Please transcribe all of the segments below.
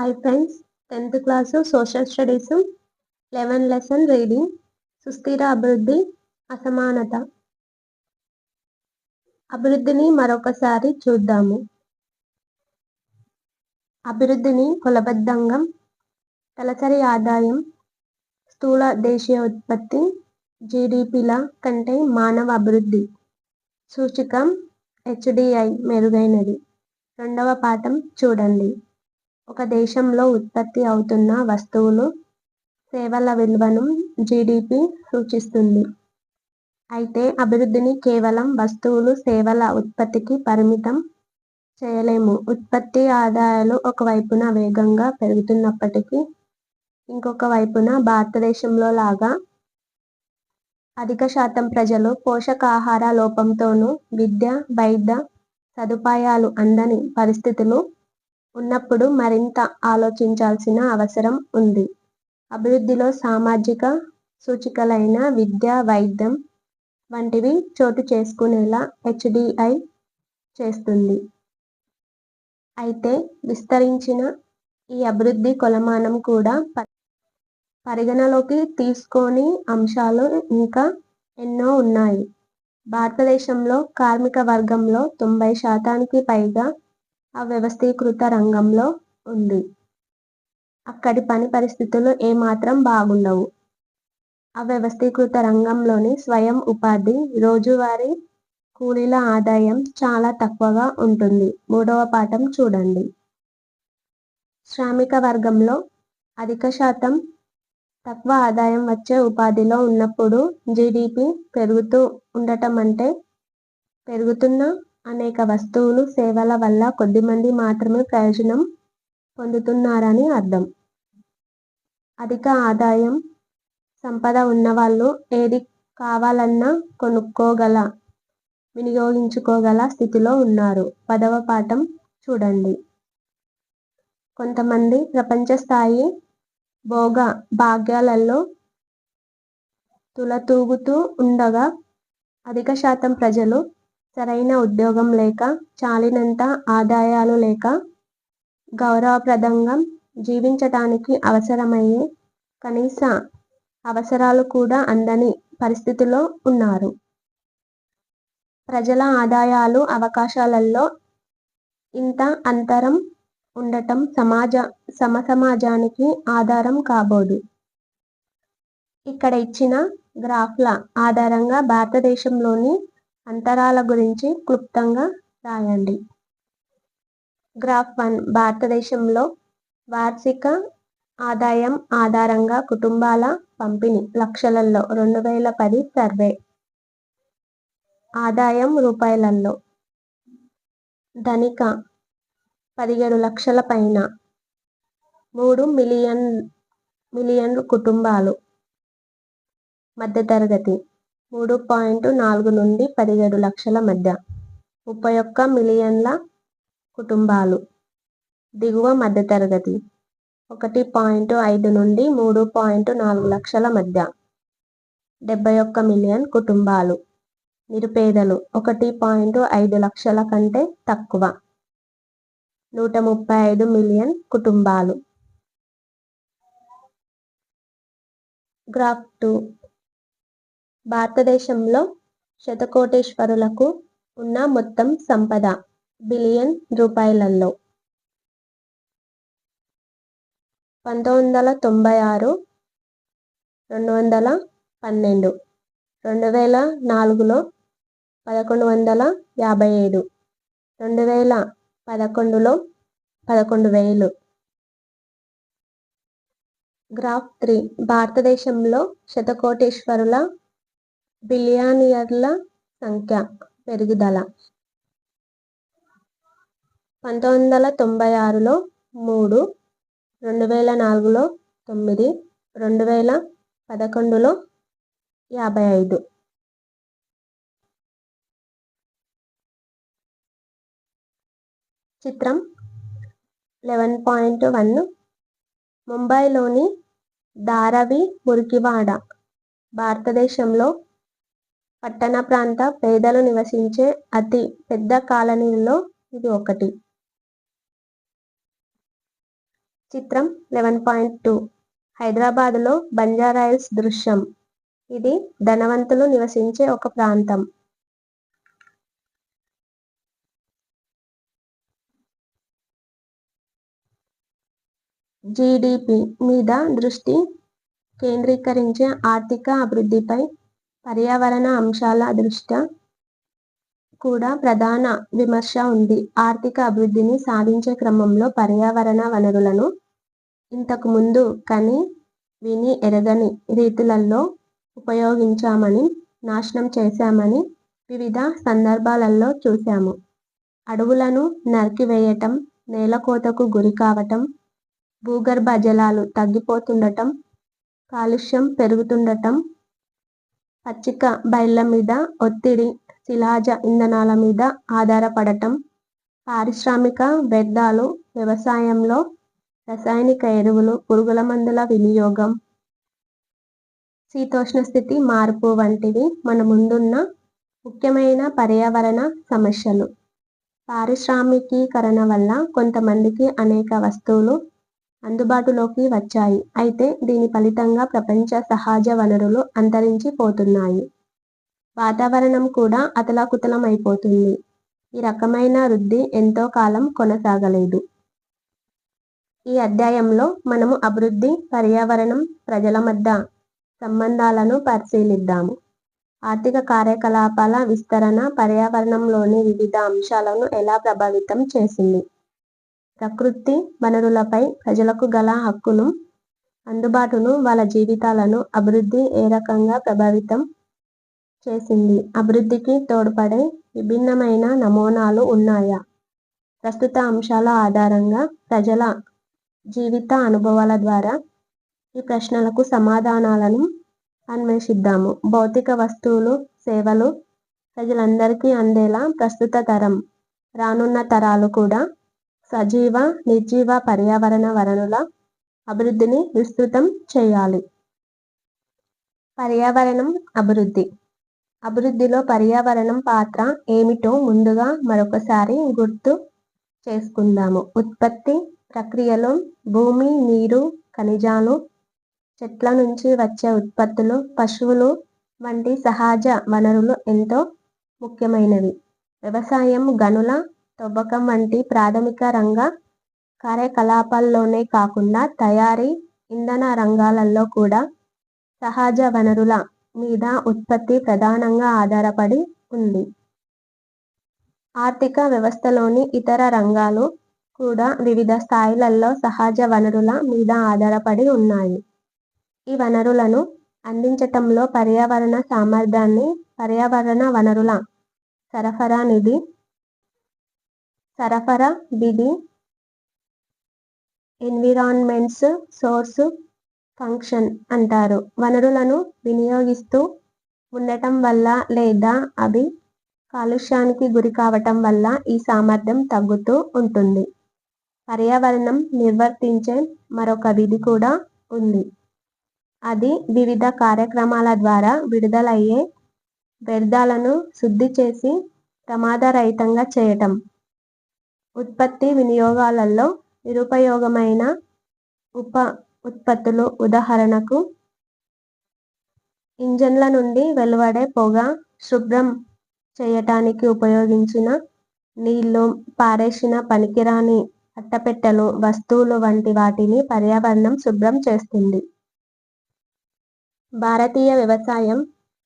Hi friends, 10th class social studies 11 lesson reading సుస్థిర అభివృద్ధి అసమానత. అభివృద్ధిని మరొకసారి చూద్దాము. అభివృద్ధిని కొలబద్ధంగా తలసరి ఆదాయం, స్థూల దేశీయ ఉత్పత్తి జీడిపిల కంటే మానవ అభివృద్ధి సూచికం HDI మెరుగైనది. రెండవ పాఠం చూడండి. ఒక దేశంలో ఉత్పత్తి అవుతున్న వస్తువులు, సేవల విలువను జీడిపి సూచిస్తుంది. అయితే అభివృద్ధిని కేవలం వస్తువులు, సేవల ఉత్పత్తికి పరిమితం చేయలేము. ఉత్పత్తి ఆదాయాలు ఒకవైపున వేగంగా పెరుగుతున్నప్పటికీ, ఇంకొక వైపున భారతదేశంలో లాగా అధిక శాతం ప్రజలు పోషకాహార లోపంతోనూ, విద్య, వైద్య సదుపాయాలు అందని పరిస్థితులు ఉన్నప్పుడు మరింత ఆలోచించాల్సిన అవసరం ఉంది. అభివృద్ధిలో సామాజిక సూచికలైన విద్య, వైద్యం వంటివి చోటు చేసుకునేలా HDI చేస్తుంది. అయితే విస్తరించిన ఈ అభివృద్ధి కొలమానం కూడా పరిగణలోకి తీసుకోని అంశాలు ఇంకా ఎన్నో ఉన్నాయి. భారతదేశంలో కార్మిక వర్గంలో 90% పైగా అవ్యవస్థీకృత రంగంలో ఉంది. అక్కడి పని పరిస్థితులు ఏమాత్రం బాగుండవు. అవ్యవస్థీకృత రంగంలోని స్వయం ఉపాధి, రోజువారీ కూలీల ఆదాయం చాలా తక్కువగా ఉంటుంది. మూడవ పాఠం చూడండి. శ్రామిక వర్గంలో అధిక శాతం తక్కువ ఆదాయం వచ్చే ఉపాధిలో ఉన్నప్పుడు జీడిపి పెరుగుతూ ఉండటం అంటే పెరుగుతున్న అనేక వస్తువులు, సేవల వల్ల కొద్దిమంది మాత్రమే ప్రయోజనం పొందుతున్నారని అర్థం. అధిక ఆదాయం, సంపద ఉన్నవాళ్ళు ఏది కావాలన్నా కొనుక్కోగల, వినియోగించుకోగల స్థితిలో ఉన్నారు. 10వ పాఠం చూడండి. కొంతమంది ప్రపంచ స్థాయి భోగ భాగ్యాలలో తులతూగుతూ ఉండగా, అధిక శాతం ప్రజలు సరైన ఉద్యోగం లేక, చాలినంత ఆదాయాలు లేక, గౌరవప్రదంగా జీవించటానికి అవసరమయ్యే కనీస అవసరాలు కూడా అందని పరిస్థితిలో ఉన్నారు. ప్రజల ఆదాయాలు, అవకాశాలలో ఇంత అంతరం ఉండటం సమసమాజానికి ఆధారం కాబోదు. ఇక్కడ ఇచ్చిన గ్రాఫ్ల ఆధారంగా భారతదేశంలోని అంతరాల గురించి క్లుప్తంగా రాయండి. గ్రాఫ్ 1 భారతదేశంలో వార్షిక ఆదాయం ఆధారంగా కుటుంబాల పంపిణీ లక్షలలో 2010 సర్వే. ఆదాయం రూపాయలలో. ధనిక 17 లక్షల పైన 3 మిలియన్లు కుటుంబాలు. మధ్యతరగతి 3.4 నుండి 17 లక్షల మధ్య 31 మిలియన్ల కుటుంబాలు. దిగువ మధ్యతరగతి 1.5 నుండి 3.4 లక్షల మధ్య 71 మిలియన్ కుటుంబాలు. నిరుపేదలు 1.5 లక్షల కంటే తక్కువ 135 మిలియన్ కుటుంబాలు. గ్రాఫ్ 2 భారతదేశంలో శతకోటీశ్వరులకు ఉన్న మొత్తం సంపద బిలియన్ రూపాయలలో. 1996 212, 2004లో 1157, 2011లో 11,000. గ్రాఫ్ 3 భారతదేశంలో శతకోటీశ్వరుల, బిలియనీర్ల సంఖ్య పెరుగుదల. 1996లో 3, 2004లో 9, 2011లో 55. చిత్రం 11.1 ముంబైలోని ధారావి మురికివాడ భారతదేశంలో పట్టణ ప్రాంత పేదలు నివసించే అతి పెద్ద కాలనీలలో ఇది ఒకటి. చిత్రం 11.2 హైదరాబాదులో బంజారాహిల్స్ దృశ్యం. ఇది ధనవంతులు నివసించే ఒక ప్రాంతం. జీడిపి మీద దృష్టి కేంద్రీకరించే ఆర్థిక అభివృద్ధిపై పర్యావరణ అంశాల దృష్ట్యా కూడా ప్రధాన విమర్శ ఉంది. ఆర్థిక అభివృద్ధిని సాధించే క్రమంలో పర్యావరణ వనరులను ఇంతకు ముందు కని విని ఎరగని రీతులలో ఉపయోగించామని, నాశనం చేశామని వివిధ సందర్భాలలో చూశాము. అడవులను నరికివేయటం, నేలకోతకు గురి కావటం, భూగర్భ జలాలు తగ్గిపోతుండటం, కాలుష్యం పెరుగుతుండటం, పచ్చిక బయళ్ళ మీద ఒత్తిడి, శిలాజ ఇంధనాల మీద ఆధారపడటం, పారిశ్రామిక వ్యర్థాలు, వ్యవసాయంలో రసాయనిక ఎరువులు, పురుగుల మందుల వినియోగం, శీతోష్ణ స్థితి మార్పు వంటివి మన ముందున్న ముఖ్యమైన పర్యావరణ సమస్యలు. పారిశ్రామికీకరణ వల్ల కొంతమందికి అనేక వస్తువులు అందుబాటులోకి వచ్చాయి. అయితే దీని ఫలితంగా ప్రపంచ సహజ వనరులు అంతరించి పోతున్నాయి. వాతావరణం కూడా అతలాకుతలం అయిపోతుంది. ఈ రకమైన వృద్ధి ఎంతో కాలం కొనసాగలేదు. ఈ అధ్యాయంలో మనము అభివృద్ధి, పర్యావరణం, ప్రజల మధ్య సంబంధాలను పరిశీలిద్దాము. ఆర్థిక కార్యకలాపాల విస్తరణ పర్యావరణంలోని వివిధ అంశాలను ఎలా ప్రభావితం చేసింది? ప్రకృతి వనరులపై ప్రజలకు గల హక్కును, అందుబాటును, వాళ్ళ జీవితాలను అభివృద్ధి ఏ రకంగా ప్రభావితం చేసింది? అభివృద్ధికి తోడ్పడే విభిన్నమైన నమూనాలు ఉన్నాయా? ప్రస్తుత అంశాల ఆధారంగా ప్రజల జీవిత అనుభవాల ద్వారా ఈ ప్రశ్నలకు సమాధానాలను అన్వేషిద్దాము. భౌతిక వస్తువులు, సేవలు ప్రజలందరికీ అందేలా ప్రస్తుత తరం, రానున్న తరాలు కూడా సజీవ, నిర్జీవ పర్యావరణ వనరుల అభివృద్ధిని విస్తృతం చేయాలి. పర్యావరణం అభివృద్ధి. అభివృద్ధిలో పర్యావరణం పాత్ర ఏమిటో ముందుగా మరొకసారి గుర్తు చేసుకుందాము. ఉత్పత్తి ప్రక్రియలో భూమి, నీరు, ఖనిజాలు, చెట్ల నుంచి వచ్చే ఉత్పత్తులు, పశువులు వంటి సహజ వనరులు ఎంతో ముఖ్యమైనవి. వ్యవసాయం, గనుల తవ్వకం వంటి ప్రాథమిక రంగ కార్యకలాపాల్లోనే కాకుండా తయారీ, ఇంధన రంగాలలో కూడా సహజ వనరుల మీద ఉత్పత్తి ప్రధానంగా ఆధారపడి ఉంది. ఆర్థిక వ్యవస్థలోని ఇతర రంగాలు కూడా వివిధ స్థాయిలలో సహజ వనరుల మీద ఆధారపడి ఉన్నాయి. ఈ వనరులను అందించటంలో పర్యావరణ సామర్థ్యాన్ని పర్యావరణ వనరుల సరఫరా విధి ఎన్విరాన్మెంట్స్ సోర్స్ ఫంక్షన్ అంటారు. వనరులను వినియోగిస్తూ ఉండటం వల్ల లేదా అవి కాలుష్యానికి గురి కావటం వల్ల ఈ సామర్థ్యం తగ్గుతూ ఉంటుంది. పర్యావరణం నిర్వర్తించే మరొక విధి కూడా ఉంది. అది వివిధ కార్యక్రమాల ద్వారా విడుదలయ్యే వ్యర్థాలను శుద్ధి చేసి ప్రమాదరహితంగా చేయటం. ఉత్పత్తి వినియోగాలలో నిరుపయోగమైన ఉప ఉత్పత్తులు, ఉదాహరణకు ఇంజన్ల నుండి వెలువడే పొగ, శుభ్రం చేయటానికి ఉపయోగించిన నీళ్లు, పారేసిన పనికిరాని అట్టపెట్టెలు, వస్తువులు వంటి వాటిని పర్యావరణం శుభ్రం చేస్తుంది. భారతీయ వ్యవసాయం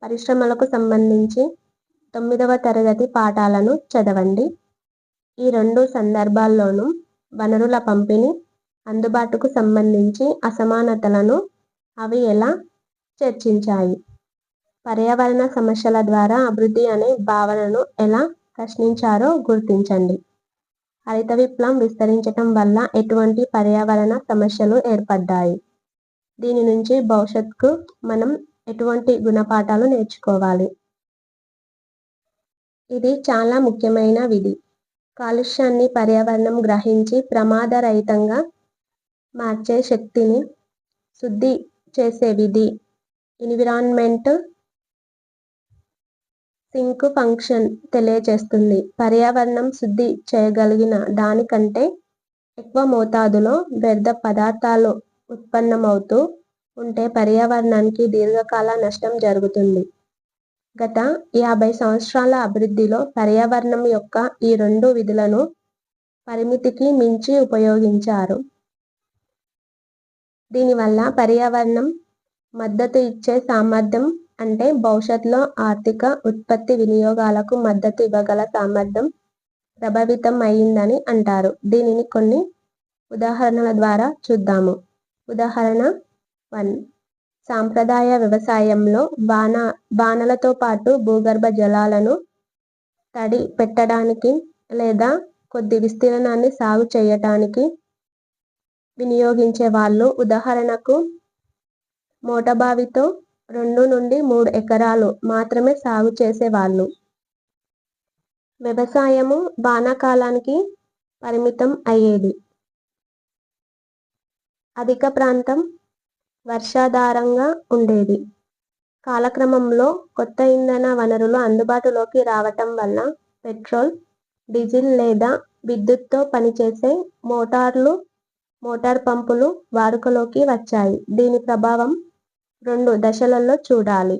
పరిశ్రమలకు సంబంధించి 9వ తరగతి పాఠాలను చదవండి. ఈ రెండు సందర్భాల్లోనూ వనరుల పంపిణీ, అందుబాటుకు సంబంధించి అసమానతలను అవి ఎలా చర్చించాయి? పర్యావరణ సమస్యల ద్వారా అభివృద్ధి అనే భావనను ఎలా ప్రశ్నించారో గుర్తించండి. హరిత విప్లవం విస్తరించటం వల్ల ఎటువంటి పర్యావరణ సమస్యలు ఏర్పడ్డాయి? దీని నుంచి భవిష్యత్తుకు మనం ఎటువంటి గుణపాఠాలు నేర్చుకోవాలి? ఇది చాలా ముఖ్యమైన విధి. కాలుష్యాన్ని పర్యావరణం గ్రహించి ప్రమాదరహితంగా మార్చే శక్తిని శుద్ధి చేసే విధి ఎన్విరాన్మెంట్ సింక్ ఫంక్షన్ తెలియజేస్తుంది. పర్యావరణం శుద్ధి చేయగలిగిన దానికంటే ఎక్కువ మోతాదులో వ్యర్థ పదార్థాలు ఉత్పన్నమవుతూ ఉంటే పర్యావరణానికి దీర్ఘకాల నష్టం జరుగుతుంది. గత 50 సంవత్సరాల అభివృద్ధిలో పర్యావరణం యొక్క ఈ 2 విధులను పరిమితికి మించి ఉపయోగించారు. దీనివల్ల పర్యావరణం మద్దతు ఇచ్చే సామర్థ్యం అంటే భవిష్యత్తులో ఆర్థిక, ఉత్పత్తి, వినియోగాలకు మద్దతు ఇవ్వగల సామర్థ్యం ప్రభావితం అయిందని అంటారు. దీనిని కొన్ని ఉదాహరణల ద్వారా చూద్దాము. ఉదాహరణ 1. సాంప్రదాయ వ్యవసాయంలో బాణలతో పాటు భూగర్భ జలాలను తడి పెట్టడానికి లేదా కొద్ది విస్తీర్ణాన్ని సాగు చేయటానికి వినియోగించే వాళ్ళు. ఉదాహరణకు మోటబావితో 2 నుండి 3 ఎకరాలు మాత్రమే సాగు చేసేవాళ్ళు. వ్యవసాయము వానాకాలానికి పరిమితం అయ్యేది. అధిక ప్రాంతం వర్షాధారంగా ఉండేది. కాలక్రమంలో కొత్త ఇంధన వనరులు అందుబాటులోకి రావటం వల్ల పెట్రోల్, డీజిల్ లేదా విద్యుత్తో పనిచేసే మోటార్ పంపులు వాడుకలోకి వచ్చాయి. దీని ప్రభావం 2 దశలలో చూడాలి.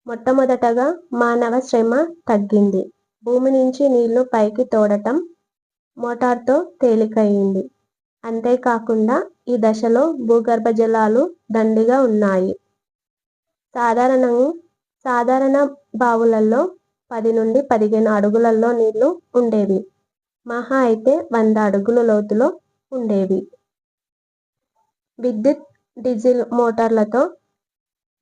మొట్టమొదటగా మానవ శ్రమ తగ్గింది. భూమి నుంచి నీళ్లు పైకి తోడటం మోటార్తో తేలికయింది. అంతేకాకుండా ఈ దశలో భూగర్భ జలాలు దండిగా ఉన్నాయి. సాధారణ బావులలో 10 నుండి 15 అడుగులలో నీళ్లు ఉండేవి. మహా అయితే 100 అడుగుల లోతులో ఉండేవి. విద్యుత్, డీజిల్ మోటార్లతో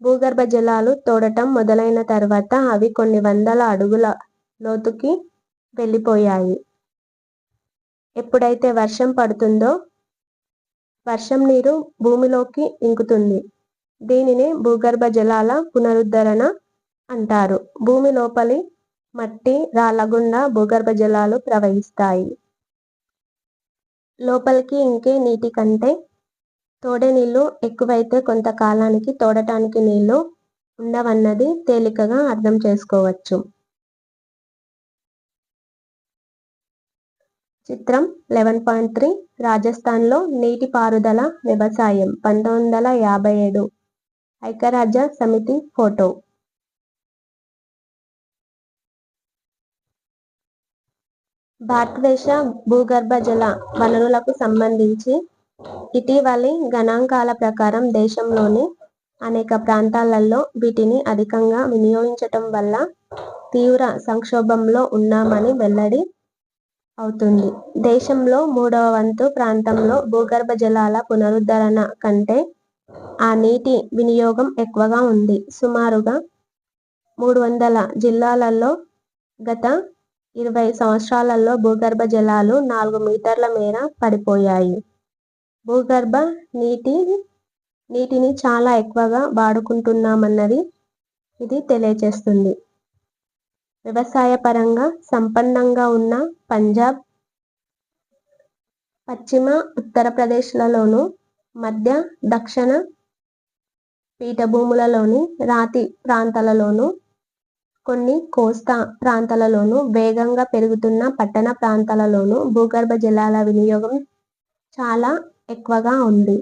భూగర్భ జలాలు తోడటం మొదలైన తర్వాత అవి కొన్ని వందల అడుగుల లోతుకి వెళ్ళిపోయాయి. ఎప్పుడైతే వర్షం పడుతుందో వర్షం నీరు భూమిలోకి ఇంకుతుంది. దీనినే భూగర్భ జలాల పునరుద్ధరణ అంటారు. భూమి లోపలి మట్టి, రాళ్ల గుండా భూగర్భ జలాలు ప్రవహిస్తాయి. లోపలికి ఇంకే నీటి కంటే తోడే నీళ్లు ఎక్కువైతే కొంతకాలానికి తోడటానికి నీళ్లు ఉండవన్నది తేలికగా అర్థం చేసుకోవచ్చు. చిత్రం 11.3 రాజస్థాన్లో నీటిపారుదల వ్యవసాయం 1957 ఐక్యరాజ్య సమితి ఫోటో. భారతదేశ భూగర్భ జల వనరులకు సంబంధించి ఇటీవలి గణాంకాల ప్రకారం దేశంలోని అనేక ప్రాంతాలలో వీటిని అధికంగా వినియోగించటం వల్ల తీవ్ర సంక్షోభంలో ఉన్నామని వెల్లడి అవుతుంది. దేశంలో 3వ వంతు ప్రాంతంలో భూగర్భ జలాల పునరుద్ధరణ కంటే ఆ నీటి వినియోగం ఎక్కువగా ఉంది. సుమారుగా 300 జిల్లాలలో గత 20 సంవత్సరాలలో భూగర్భ జలాలు 4 మీటర్ల మేర పడిపోయాయి. భూగర్భ నీటిని చాలా ఎక్కువగా వాడుకుంటున్నామన్నది ఇది తెలియజేస్తుంది. వ్యవసాయ పరంగా సంపన్నంగా ఉన్న పంజాబ్, పశ్చిమ ఉత్తరప్రదేశ్లలోను, మధ్య దక్షిణ పీఠభూములలోని రాతి ప్రాంతాలలోను, కొన్ని కోస్తా ప్రాంతాలలోను, వేగంగా పెరుగుతున్న పట్టణ ప్రాంతాలలోను భూగర్భ జలాల వినియోగం చాలా ఎక్కువగా ఉంది.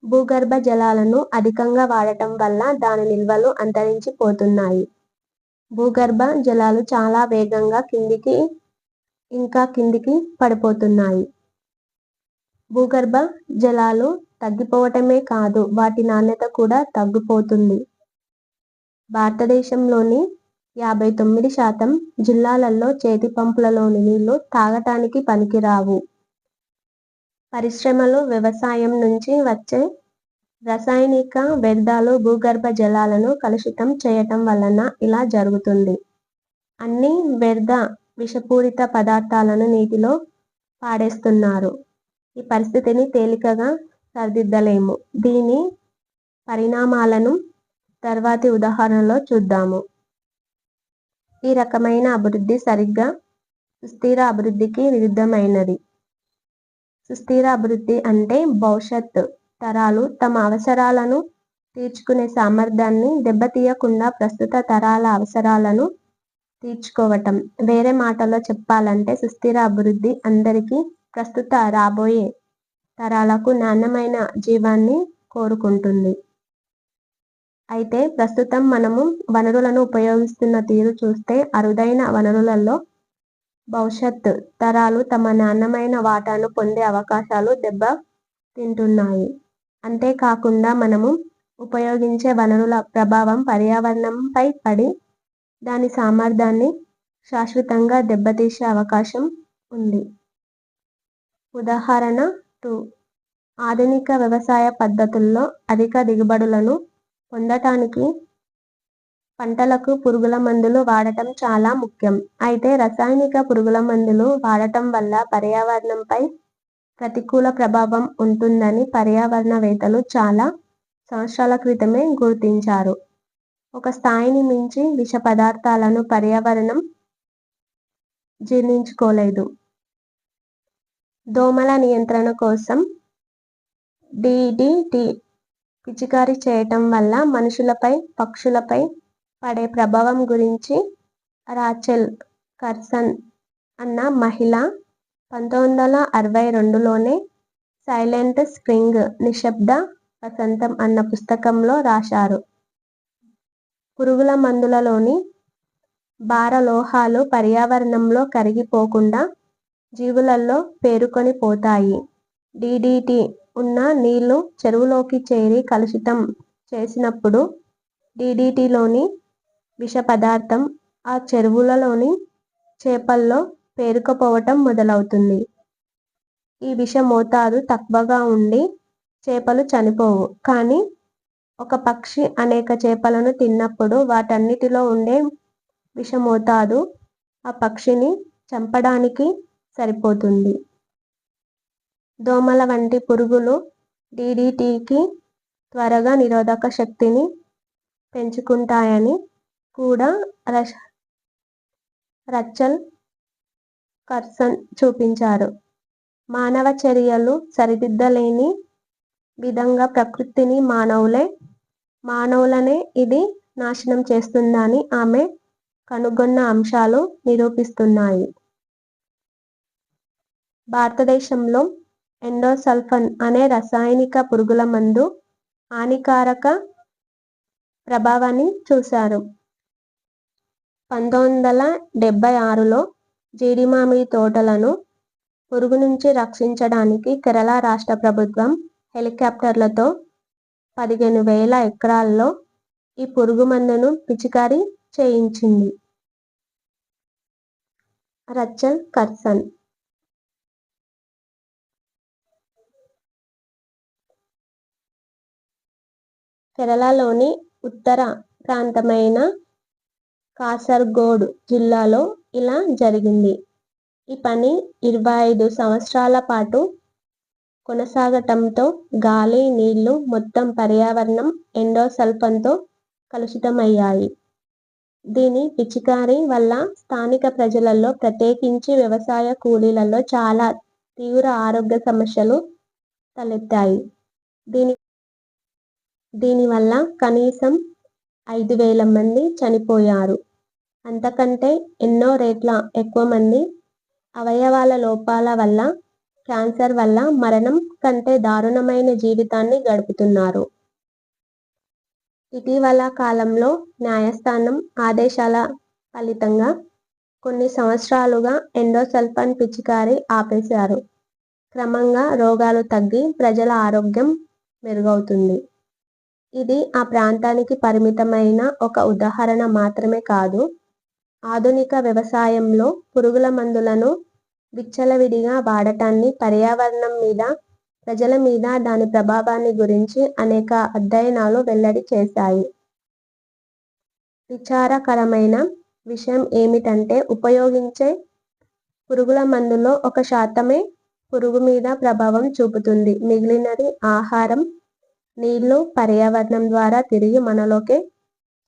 భూగర్భ జలాలను అధికంగా వాడటం వల్ల దాని నిల్వలు అంతరించిపోతున్నాయి. భూగర్భ జలాలు చాలా వేగంగా కిందికి పడిపోతున్నాయి. భూగర్భ జలాలు తగ్గిపోవటమే కాదు, వాటి నాణ్యత కూడా తగ్గిపోతుంది. భారతదేశంలోని 59% జిల్లాలలో చేతి పంపులలోని నీళ్లు తాగటానికి పనికిరావు. పరిశ్రమలు, వ్యవసాయం నుంచి వచ్చే రసాయనిక వ్యర్థాలు భూగర్భ జలాలను కలుషితం చేయటం వలన ఇలా జరుగుతుంది. అన్ని వ్యర్థ విషపూరిత పదార్థాలను నీటిలో పాడేస్తున్నారు. ఈ పరిస్థితిని తేలికగా సరిదిద్దలేము. దీని పరిణామాలను తర్వాతి ఉదాహరణలో చూద్దాము. ఈ రకమైన అభివృద్ధి సరిగ్గా సుస్థిర అభివృద్ధికి విరుద్ధమైనది. సుస్థిర అభివృద్ధి అంటే భవిష్యత్ తరాలు తమ అవసరాలను తీర్చుకునే సామర్థ్యాన్ని దెబ్బతీయకుండా ప్రస్తుత తరాల అవసరాలను తీర్చుకోవటం. వేరే మాటల్లో చెప్పాలంటే సుస్థిర అభివృద్ధి అందరికీ ప్రస్తుత రాబోయే తరాలకు నాణ్యమైన జీవాన్ని కోరుకుంటుంది. అయితే ప్రస్తుతం మనము వనరులను ఉపయోగిస్తున్న తీరు చూస్తే అరుదైన వనరులలో భవిష్యత్ తరాలు తమ నాణ్యమైన వాటాను పొందే అవకాశాలు దెబ్బ తింటున్నాయి. అంతేకాకుండా మనము ఉపయోగించే వనరుల ప్రభావం పర్యావరణంపై పడి దాని సామర్థ్యాన్ని శాశ్వతంగా దెబ్బతీసే అవకాశం ఉంది. ఉదాహరణ 2. ఆధునిక వ్యవసాయ పద్ధతుల్లో అధిక దిగుబడులను పొందటానికి పంటలకు పురుగుల మందులు వాడటం చాలా ముఖ్యం. అయితే రసాయనిక పురుగుల మందులు వాడటం వల్ల పర్యావరణంపై ప్రతికూల ప్రభావం ఉంటుందని పర్యావరణవేత్తలు చాలా సంవత్సరాల క్రితమే గుర్తించారు. ఒక స్థాయిని మించి విష పదార్థాలను పర్యావరణం జీర్ణించుకోలేదు. దోమల నియంత్రణ కోసం DDT పిచికారీ చేయటం వల్ల మనుషులపై, పక్షులపై పడే ప్రభావం గురించి రాచెల్ కర్సన్ అన్న మహిళ 1962లోనే సైలెంట్ స్ప్రింగ్ నిశ్శబ్ద వసంతం అన్న పుస్తకంలో రాశారు. పురుగుల మందులలోని భారలోహాలు పర్యావరణంలో కరిగిపోకుండా జీవులలో పేరుకొని పోతాయి. DDT ఉన్న నీళ్లు చెరువులోకి చేరి కలుషితం చేసినప్పుడు DDTలోని విష పదార్థం ఆ చెరువులలోని చేపల్లో పేరుకుపోవటం మొదలవుతుంది. ఈ విష మోతాదు తక్కువగా ఉండి చేపలు చనిపోవు. కానీ ఒక పక్షి అనేక చేపలను తిన్నప్పుడు వాటన్నిటిలో ఉండే విష మోతాదు ఆ పక్షిని చంపడానికి సరిపోతుంది. దోమల వంటి పురుగులు DDTకి త్వరగా నిరోధక శక్తిని పెంచుకుంటాయని కూడా రచెల్ కర్సన్ చూపించారు. మానవ చర్యలు సరిదిద్దలేని విధంగా ప్రకృతిని మానవులనే ఇది నాశనం చేస్తుందని ఆమె కనుగొన్న అంశాలు నిరూపిస్తున్నాయి. భారతదేశంలో ఎండోసల్ఫాన్ అనే రసాయనిక పురుగుల మందు హానికారక ప్రభావాన్ని చూశారు. 1976లో జీడి మామిడి తోటలను పురుగు నుంచి రక్షించడానికి కేరళ రాష్ట్ర ప్రభుత్వం హెలికాప్టర్లతో 15,000 ఎకరాల్లో ఈ పురుగు మందును పిచికారీ చేయించింది. రచెల్ కర్సన్ కేరళలోని ఉత్తర ప్రాంతమైన కాసర్గోడ్ జిల్లాలో ఇలా జరిగింది. ఈ పని 25 సంవత్సరాల పాటు కొనసాగటంతో గాలి, నీళ్లు, మొత్తం పర్యావరణం ఎండోసల్ఫాన్తో కలుషితమయ్యాయి. దీని పిచికారీ వల్ల స్థానిక ప్రజలలో, ప్రత్యేకించి వ్యవసాయ కూలీలలో చాలా తీవ్ర ఆరోగ్య సమస్యలు తలెత్తాయి. దీనివల్ల కనీసం 5,000 మంది చనిపోయారు. అంతకంటే ఎన్నో రెట్ల ఎక్కువ మంది అవయవాల లోపాల వల్ల, క్యాన్సర్ వల్ల మరణం కంటే దారుణమైన జీవితాన్ని గడుపుతున్నారు. ఇటీవల కాలంలో న్యాయస్థానం ఆదేశాల ఫలితంగా కొన్ని సంవత్సరాలుగా ఎండోసల్ఫాన్ పిచికారీ ఆపేశారు. క్రమంగా రోగాలు తగ్గి ప్రజల ఆరోగ్యం మెరుగవుతుంది. ఇది ఆ ప్రాంతానికి పరిమితమైన ఒక ఉదాహరణ మాత్రమే కాదు. ఆధునిక వ్యవసాయంలో పురుగుల మందులను విచ్చలవిడిగా వాడటాన్ని, పర్యావరణం మీద, ప్రజల మీద దాని ప్రభావాన్ని గురించి అనేక అధ్యయనాలు వెల్లడి చేశాయి. విచారకరమైన విషయం ఏమిటంటే ఉపయోగించే పురుగుల మందులో 1% పురుగు మీద ప్రభావం చూపుతుంది. మిగిలినది ఆహారం, నీళ్లు, పర్యావరణం ద్వారా తిరిగి మనలోకే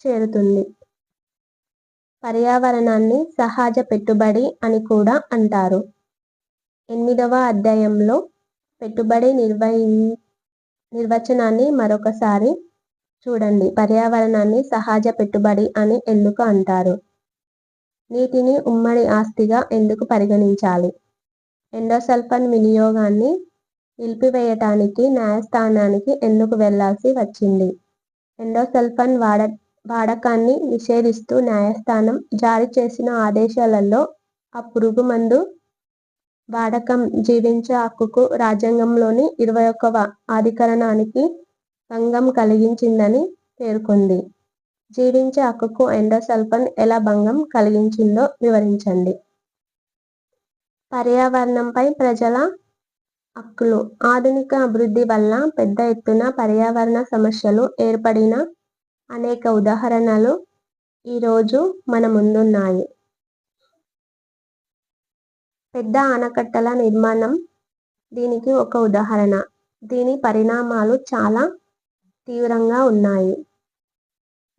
చేరుతుంది. పర్యావరణాన్ని సహజ పెట్టుబడి అని కూడా అంటారు. 8వ అధ్యాయంలో పెట్టుబడి నిర్వచనాన్ని మరొకసారి చూడండి. పర్యావరణాన్ని సహజ పెట్టుబడి అని ఎందుకు అంటారు? నీటిని ఉమ్మడి ఆస్తిగా ఎందుకు పరిగణించాలి? ఎండోసల్ఫాన్ వినియోగాన్ని నిలిపివేయటానికి న్యాయస్థానానికి ఎందుకు వెళ్లాల్సి వచ్చింది? ఎండోసల్ఫాన్ వాడకాన్ని నిషేధిస్తూ న్యాయస్థానం జారీ చేసిన ఆదేశాలలో ఆ పురుగుమందు వాడకం జీవించే హక్కుకు రాజ్యాంగంలోని 21వ అధికరణానికి భంగం కలిగించిందని పేర్కొంది. జీవించే హక్కుకు ఎండోసల్ఫాన్ ఎలా భంగం కలిగించిందో వివరించండి. పర్యావరణంపై ప్రజల హక్కులు. ఆధునిక అభివృద్ధి వల్ల పెద్ద ఎత్తున పర్యావరణ సమస్యలు ఏర్పడిన అనేక ఉదాహరణలు ఈరోజు మన ముందున్నాయి. పెద్ద ఆనకట్టల నిర్మాణం దీనికి ఒక ఉదాహరణ. దీని పరిణామాలు చాలా తీవ్రంగా ఉన్నాయి.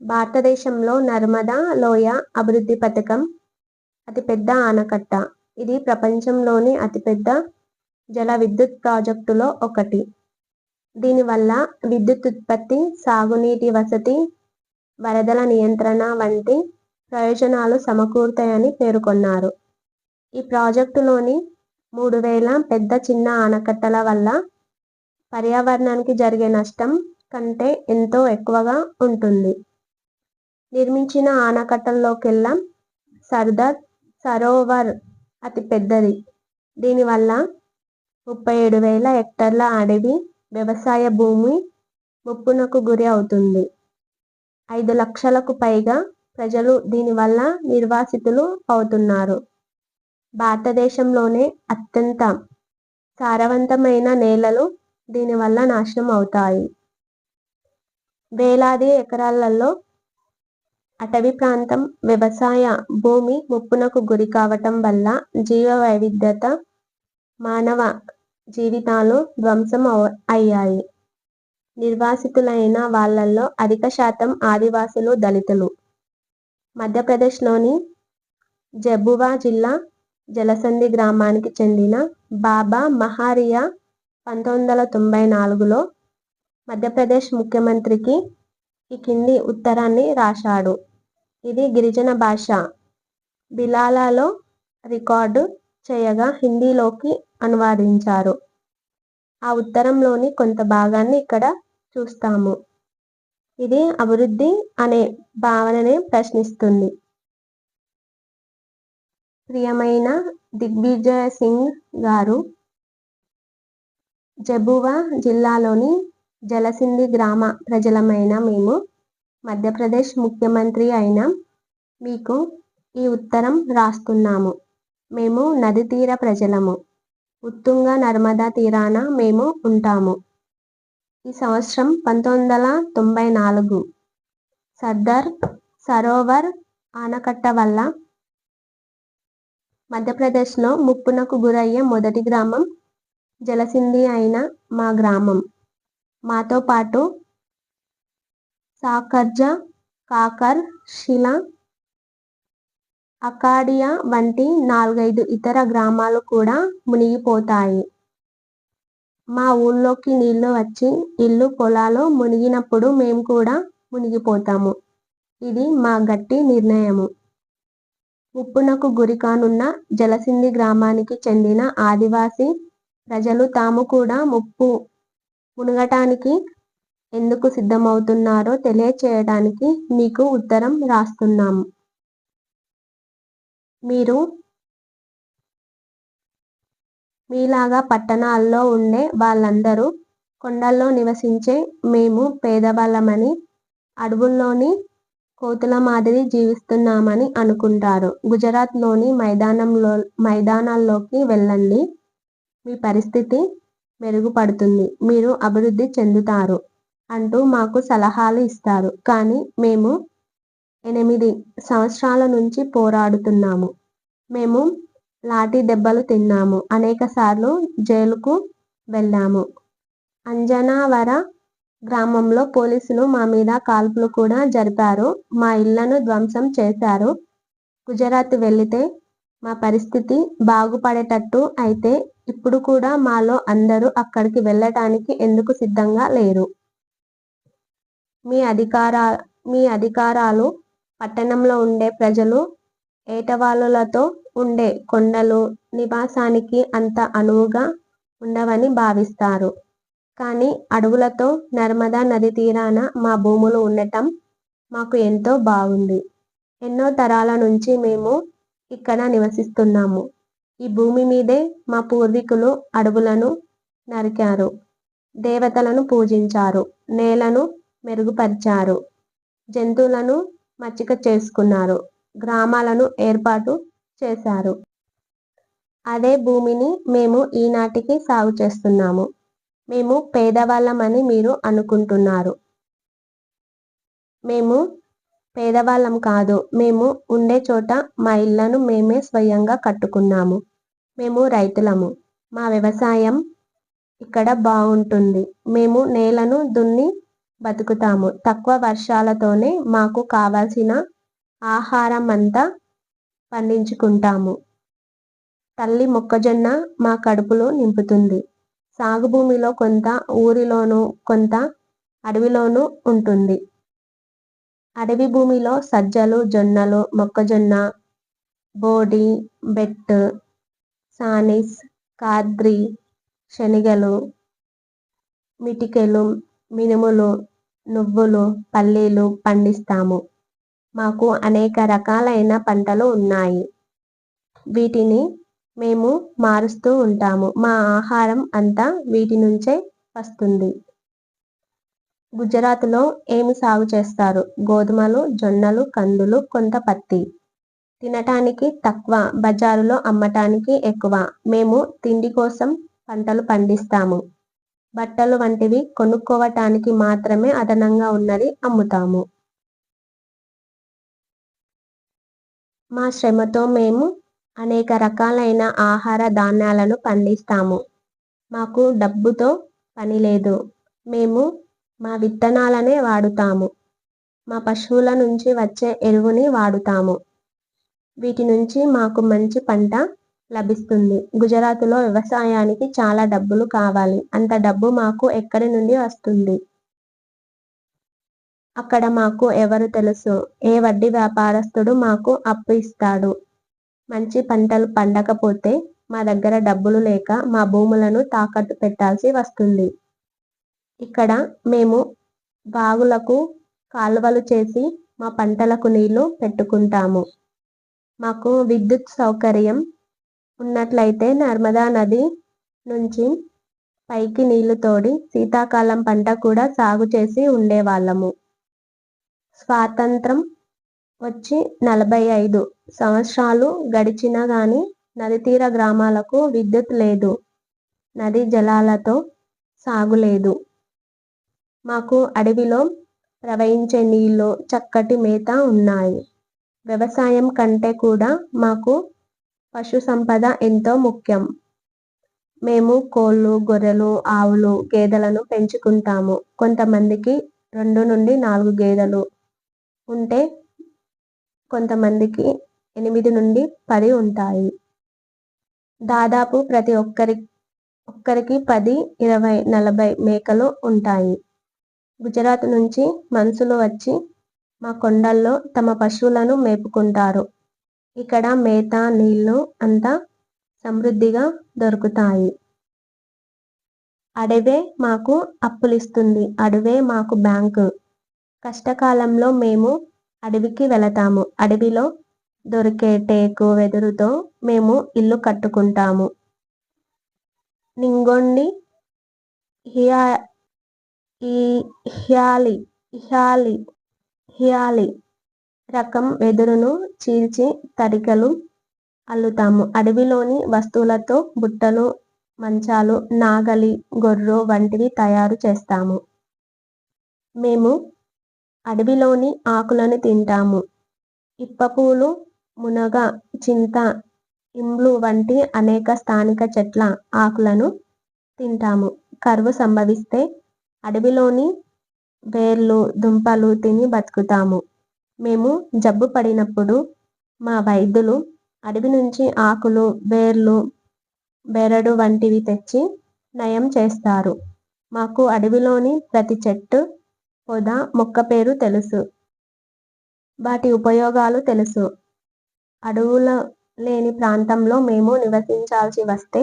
భారతదేశంలో నర్మదా లోయ అభివృద్ధి పథకం అతిపెద్ద ఆనకట్ట. ఇది ప్రపంచంలోని అతిపెద్ద జల విద్యుత్ ప్రాజెక్టులో ఒకటి. దీనివల్ల విద్యుత్ ఉత్పత్తి, సాగునీటి వసతి, వరదల నియంత్రణ వంటి ప్రయోజనాలు సమకూరుతాయని పేర్కొన్నారు. ఈ ప్రాజెక్టులోని 3000 పెద్ద చిన్న ఆనకట్టల వల్ల పర్యావరణానికి జరిగే నష్టం కంటే ఎంతో ఎక్కువగా ఉంటుంది. నిర్మించిన ఆనకట్టల్లోకెల్లా సర్దార్ సరోవర్ అతిపెద్దది. దీనివల్ల 37,000 హెక్టార్ల అటవీ, వ్యవసాయ భూమి ముప్పునకు గురి అవుతుంది. 5 లక్షలకు పైగా ప్రజలు దీనివల్ల నిర్వాసితులు అవుతున్నారు. భారతదేశంలోనే అత్యంత సారవంతమైన నేలలు దీనివల్ల నాశనం అవుతాయి. వేలాది ఎకరాలలో అటవీ ప్రాంతం, వ్యవసాయ భూమి ముప్పునకు గురి కావటం వల్ల జీవ వైవిధ్యత, మానవ జీవితాలు ధ్వంసం అయ్యాయి. నిర్వాసితులైన వాళ్లలో అధిక శాతం ఆదివాసులు, దళితులు. మధ్యప్రదేశ్లోని జబువా జిల్లా జలసంధి గ్రామానికి చెందిన బాబా మహారియా 1994లో మధ్యప్రదేశ్ ముఖ్యమంత్రికి ఈ కింది ఉత్తరాన్ని రాశాడు. ఇది గిరిజన భాష బిలాలలో రికార్డు చేయగా హిందీలోకి అనువదించారు. ఆ ఉత్తరంలోని కొంత భాగాన్ని ఇక్కడ చూస్తాము. ఇది అభివృద్ధి అనే భావననే ప్రశ్నిస్తుంది. ప్రియమైన దిగ్విజయ్ సింగ్ గారు, జబువా జిల్లాలోని జలసింధి గ్రామ ప్రజలమైన మేము మధ్యప్రదేశ్ ముఖ్యమంత్రి అయిన మీకు ఈ ఉత్తరం రాస్తున్నాము. మేము నది తీర ప్రజలము. ఉత్తుంగ, నర్మదా తీరాన మేము ఉంటాము. ఈ సంవత్సరం 1994 సర్దార్ సరోవర్ ఆనకట్ట వల్ల మధ్యప్రదేశ్లో ముప్పునకు గురయ్యే మొదటి గ్రామం జలసింధి అయిన మా గ్రామం. మాతో పాటు సాకర్జా, కాకర్, శిలా, అకాడియా వంటి 4-5 ఇతర గ్రామాలు కూడా మునిగిపోతాయి. మా ఊళ్ళోకి నీళ్లు వచ్చి ఇళ్లు, పొలాలు మునిగినప్పుడు మేము కూడా మునిగిపోతాము. ఇది మా గట్టి నిర్ణయము. ముప్పునకు గురికానున్న జలసింధి గ్రామానికి చెందిన ఆదివాసీ ప్రజలు తాము కూడా మునగటానికి ఎందుకు సిద్ధమవుతున్నారో తెలియచేయటానికి మీకు ఉత్తరం రాస్తున్నాము. మీరు మీలాగా పట్టణాల్లో ఉండే వాళ్ళందరూ కొండల్లో నివసించే మేము పేదవాళ్ళమని, అడవుల్లోని కోతుల మాదిరి జీవిస్తున్నామని అనుకుంటారు. గుజరాత్లోని మైదానాల్లోకి వెళ్ళండి. మీ పరిస్థితి మెరుగుపడుతుంది. మీరు అభివృద్ధి చెందుతారు అంటూ మాకు సలహాలు ఇస్తారు. కానీ మేము 8 సంవత్సరాల నుంచి పోరాడుతున్నాము. మేము లాఠీ దెబ్బలు తిన్నాము. అనేకసార్లు జైలుకు వెళ్ళాము. అంజనావర గ్రామంలో పోలీసులు మా మీద కాల్పులు కూడా జరిపారు. మా ఇళ్లను ధ్వంసం చేశారు. గుజరాత్ వెళితే మా పరిస్థితి బాగుపడేటట్టు అయితే ఇప్పుడు కూడా మాలో అందరూ అక్కడికి వెళ్ళటానికి ఎందుకు సిద్ధంగా లేరు? మీ అధికారాలు పట్టణంలో ఉండే ప్రజలు ఏటవాలులతో ఉండే కొండలు నివాసానికి అంత అనువుగా ఉండవని భావిస్తారు. కానీ అడవులతో నర్మదా నది తీరాన మా భూములు ఉండటం మాకు ఎంతో బాగుంది. ఎన్నో తరాల నుంచి మేము ఇక్కడ నివసిస్తున్నాము. ఈ భూమి మీదే మా పూర్వీకులు అడవులను నరికారు, దేవతలను పూజించారు, నేలను మెరుగుపరిచారు, జంతువులను మచ్చిక చేసుకున్నారు, గ్రామాలను ఏర్పాటు చేశారు. అదే భూమిని మేము ఈనాటికి సాగు చేస్తున్నాము. మేము పేదవాళ్ళమని మీరు అనుకుంటున్నారు. మేము పేదవాళ్ళం కాదు. మేము ఉండే చోట మా ఇళ్లను మేమే స్వయంగా కట్టుకున్నాము. మేము రైతులము. మా వ్యవసాయం ఇక్కడ బాగుంటుంది. మేము నేలను దున్ని బతుకుతాము. తక్కువ వర్షాలతోనే మాకు కావాల్సిన ఆహారం అంతా పండించుకుంటాము. తల్లి మొక్కజొన్న మా కడుపులో నింపుతుంది. సాగు భూమిలో కొంత ఊరిలోనూ కొంత అడవిలోనూ ఉంటుంది. అడవి భూమిలో సజ్జలు, జొన్నలు, మొక్కజొన్న, బోడి, బెట్, సానిస్, కాద్రి, శనిగలు, మిటికెలు, మినుములు, నువ్వులు, పల్లీలు పండిస్తాము. మాకు అనేక రకాలైన పంటలు ఉన్నాయి. వీటిని మేము మారుస్తూ ఉంటాము. మా ఆహారం అంతా వీటి నుంచే వస్తుంది. గుజరాత్లో ఏమి సాగు చేస్తారు? గోధుమలు, జొన్నలు, కందులు, కొంత పత్తి. తినటానికి తక్కువ, బజారులో అమ్మటానికి ఎక్కువ. మేము తిండి కోసం పంటలు పండిస్తాము. బట్టలు వంటివి కొనుక్కోవటానికి మాత్రమే అదనంగా ఉన్నది అమ్ముతాము. మా శ్రమతో మేము అనేక రకాలైన ఆహార ధాన్యాలను పండిస్తాము. మాకు డబ్బుతో పని లేదు. మేము మా విత్తనాలనే వాడుతాము. మా పశువుల నుంచి వచ్చే ఎరువుని వాడుతాము. వీటి నుంచి మాకు మంచి పంట లభిస్తుంది. గుజరాత్లో వ్యవసాయానికి చాలా డబ్బులు కావాలి. అంత డబ్బు మాకు ఎక్కడి నుండి వస్తుంది? అక్కడ మాకు ఎవరు తెలుసు? ఏ వడ్డీ వ్యాపారస్తుడు మాకు అప్పు ఇస్తాడు? మంచి పంటలు పండకపోతే మా దగ్గర డబ్బులు లేక మా భూములను తాకట్టు పెట్టాల్సి వస్తుంది. ఇక్కడ మేము బావులకు కాలువలు చేసి మా పంటలకు నీళ్లు పెట్టుకుంటాము. మాకు విద్యుత్ సౌకర్యం ఉన్నట్లయితే నర్మదా నది నుంచి పైకి నీళ్లు తోడి శీతాకాలం పంట కూడా సాగు చేసి ఉండేవాళ్ళము. స్వాతంత్రం వచ్చి 45 సంవత్సరాలు గడిచినా గానీ నది తీర గ్రామాలకు విద్యుత్ లేదు. నదీ జలాలతో సాగులేదు. మాకు అడవిలో ప్రవహించే నీళ్లు, చక్కటి మేత ఉన్నాయి. వ్యవసాయం కంటే కూడా మాకు పశు సంపద ఎంతో ముఖ్యం. మేము కోళ్లు, గొర్రెలు, ఆవులు, గేదెలను పెంచుకుంటాము. కొంతమందికి 2 నుండి 4 గేదెలు ఉంటే కొంతమందికి 8 నుండి 10 ఉంటాయి. దాదాపు ప్రతి ఒక్కరికి 10, 20, 40 మేకలు ఉంటాయి. గుజరాత్ నుంచి మనుషులు వచ్చి మా కొండల్లో తమ పశువులను మేపుకుంటారు. ఇక్కడ మేత, నీళ్లు అంతా సమృద్ధిగా దొరుకుతాయి. అడవే మాకు అప్పులిస్తుంది. అడవే మాకు బ్యాంకు. కష్టకాలంలో మేము అడవికి వెళతాము. అడవిలో దొరికే టేకు, వెదురుతో మేము ఇల్లు కట్టుకుంటాము. నింగొండి హియాలి రకం వెదురును చీల్చి తడికలు అల్లుతాము. అడవిలోని వస్తువులతో బుట్టలు, మంచాలు, నాగలి, గొర్రు వంటివి తయారు చేస్తాము. మేము అడవిలోని ఆకులను తింటాము. ఇప్పపూలు, మునగ, చింత, ఇంబ్లు వంటి అనేక స్థానిక చెట్ల ఆకులను తింటాము. కరువు సంభవిస్తే అడవిలోని వేర్లు, దుంపలు తిని బతుకుతాము. మేము జబ్బు పడినప్పుడు మా వైద్యులు అడవి నుంచి ఆకులు, వేర్లు, బెరడు వంటివి తెచ్చి నయం చేస్తారు. మాకు అడవిలోని ప్రతి చెట్టు, పొద, మొక్క పేరు తెలుసు. వాటి ఉపయోగాలు తెలుసు. లేని ప్రాంతంలో మేము నివసించాల్సి వస్తే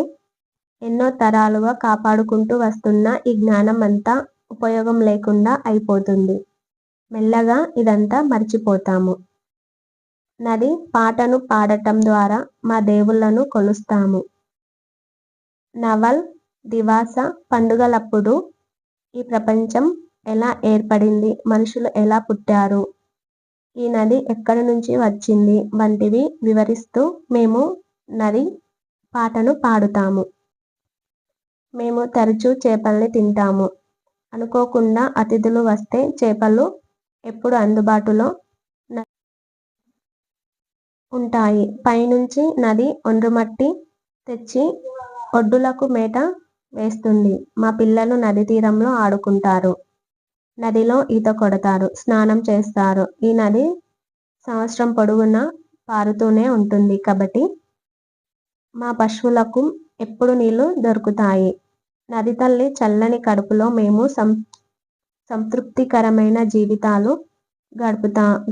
ఎన్నో తరాలుగా కాపాడుకుంటూ వస్తున్న ఈ జ్ఞానం అంతా ఉపయోగం లేకుండా అయిపోతుంది. మెల్లగా ఇదంతా మర్చిపోతాము. నది పాటను పాడటం ద్వారా మా దేవుళ్ళను కొలుస్తాము. నవల్, దివాస పండుగలప్పుడు ఈ ప్రపంచం ఎలా ఏర్పడింది, మనుషులు ఎలా పుట్టారు, ఈ నది ఎక్కడి నుంచి వచ్చింది వంటివి వివరిస్తూ మేము నది పాటను పాడుతాము. మేము తరచూ చేపల్ని తింటాము. అనుకోకుండా అతిథులు వస్తే చేపలు ఎప్పుడు అందుబాటులో ఉంటాయి. పైనుంచి నది ఒండ్రుమట్టి తెచ్చి ఒడ్డులకు మేట వేస్తుంది. మా పిల్లలు నది తీరంలో ఆడుకుంటారు. నదిలో ఈత కొడతారు, స్నానం చేస్తారు. ఈ నది సంవత్సరం పొడవునా పారుతూనే ఉంటుంది కాబట్టి మా పశువులకు ఎప్పుడు నీళ్లు దొరుకుతాయి. నది తల్లి చల్లని కడుపులో మేము సంతృప్తికరమైన జీవితాలు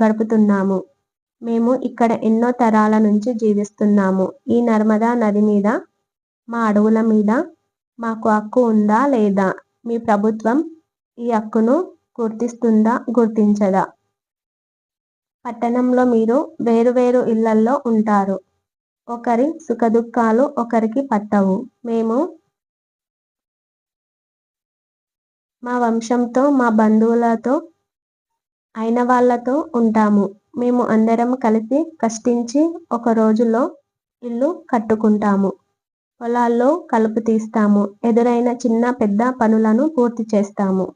గడుపుతున్నాము. మేము ఇక్కడ ఎన్నో తరాల నుంచి జీవిస్తున్నాము. ఈ నర్మదా నది మీద, మా అడవుల మీద మాకు హక్కు ఉందా లేదా? మీ ప్రభుత్వం ఈ హక్కును గుర్తిస్తుందా, గుర్తించదా? పట్టణంలో మీరు వేరు ఇళ్లల్లో ఉంటారు. ఒకరి సుఖదుఖాలు ఒకరికి పట్టవు. మేము మా వంశంతో, మా బంధువులతో, అయిన వాళ్ళతో ఉంటాము. మేము అందరం కలిసి కష్టించి ఒక రోజులో ఇల్లు కట్టుకుంటాము. పొలాల్లో కలుపు తీస్తాము. ఎదురైన చిన్న పెద్ద పనులను పూర్తి చేస్తాము.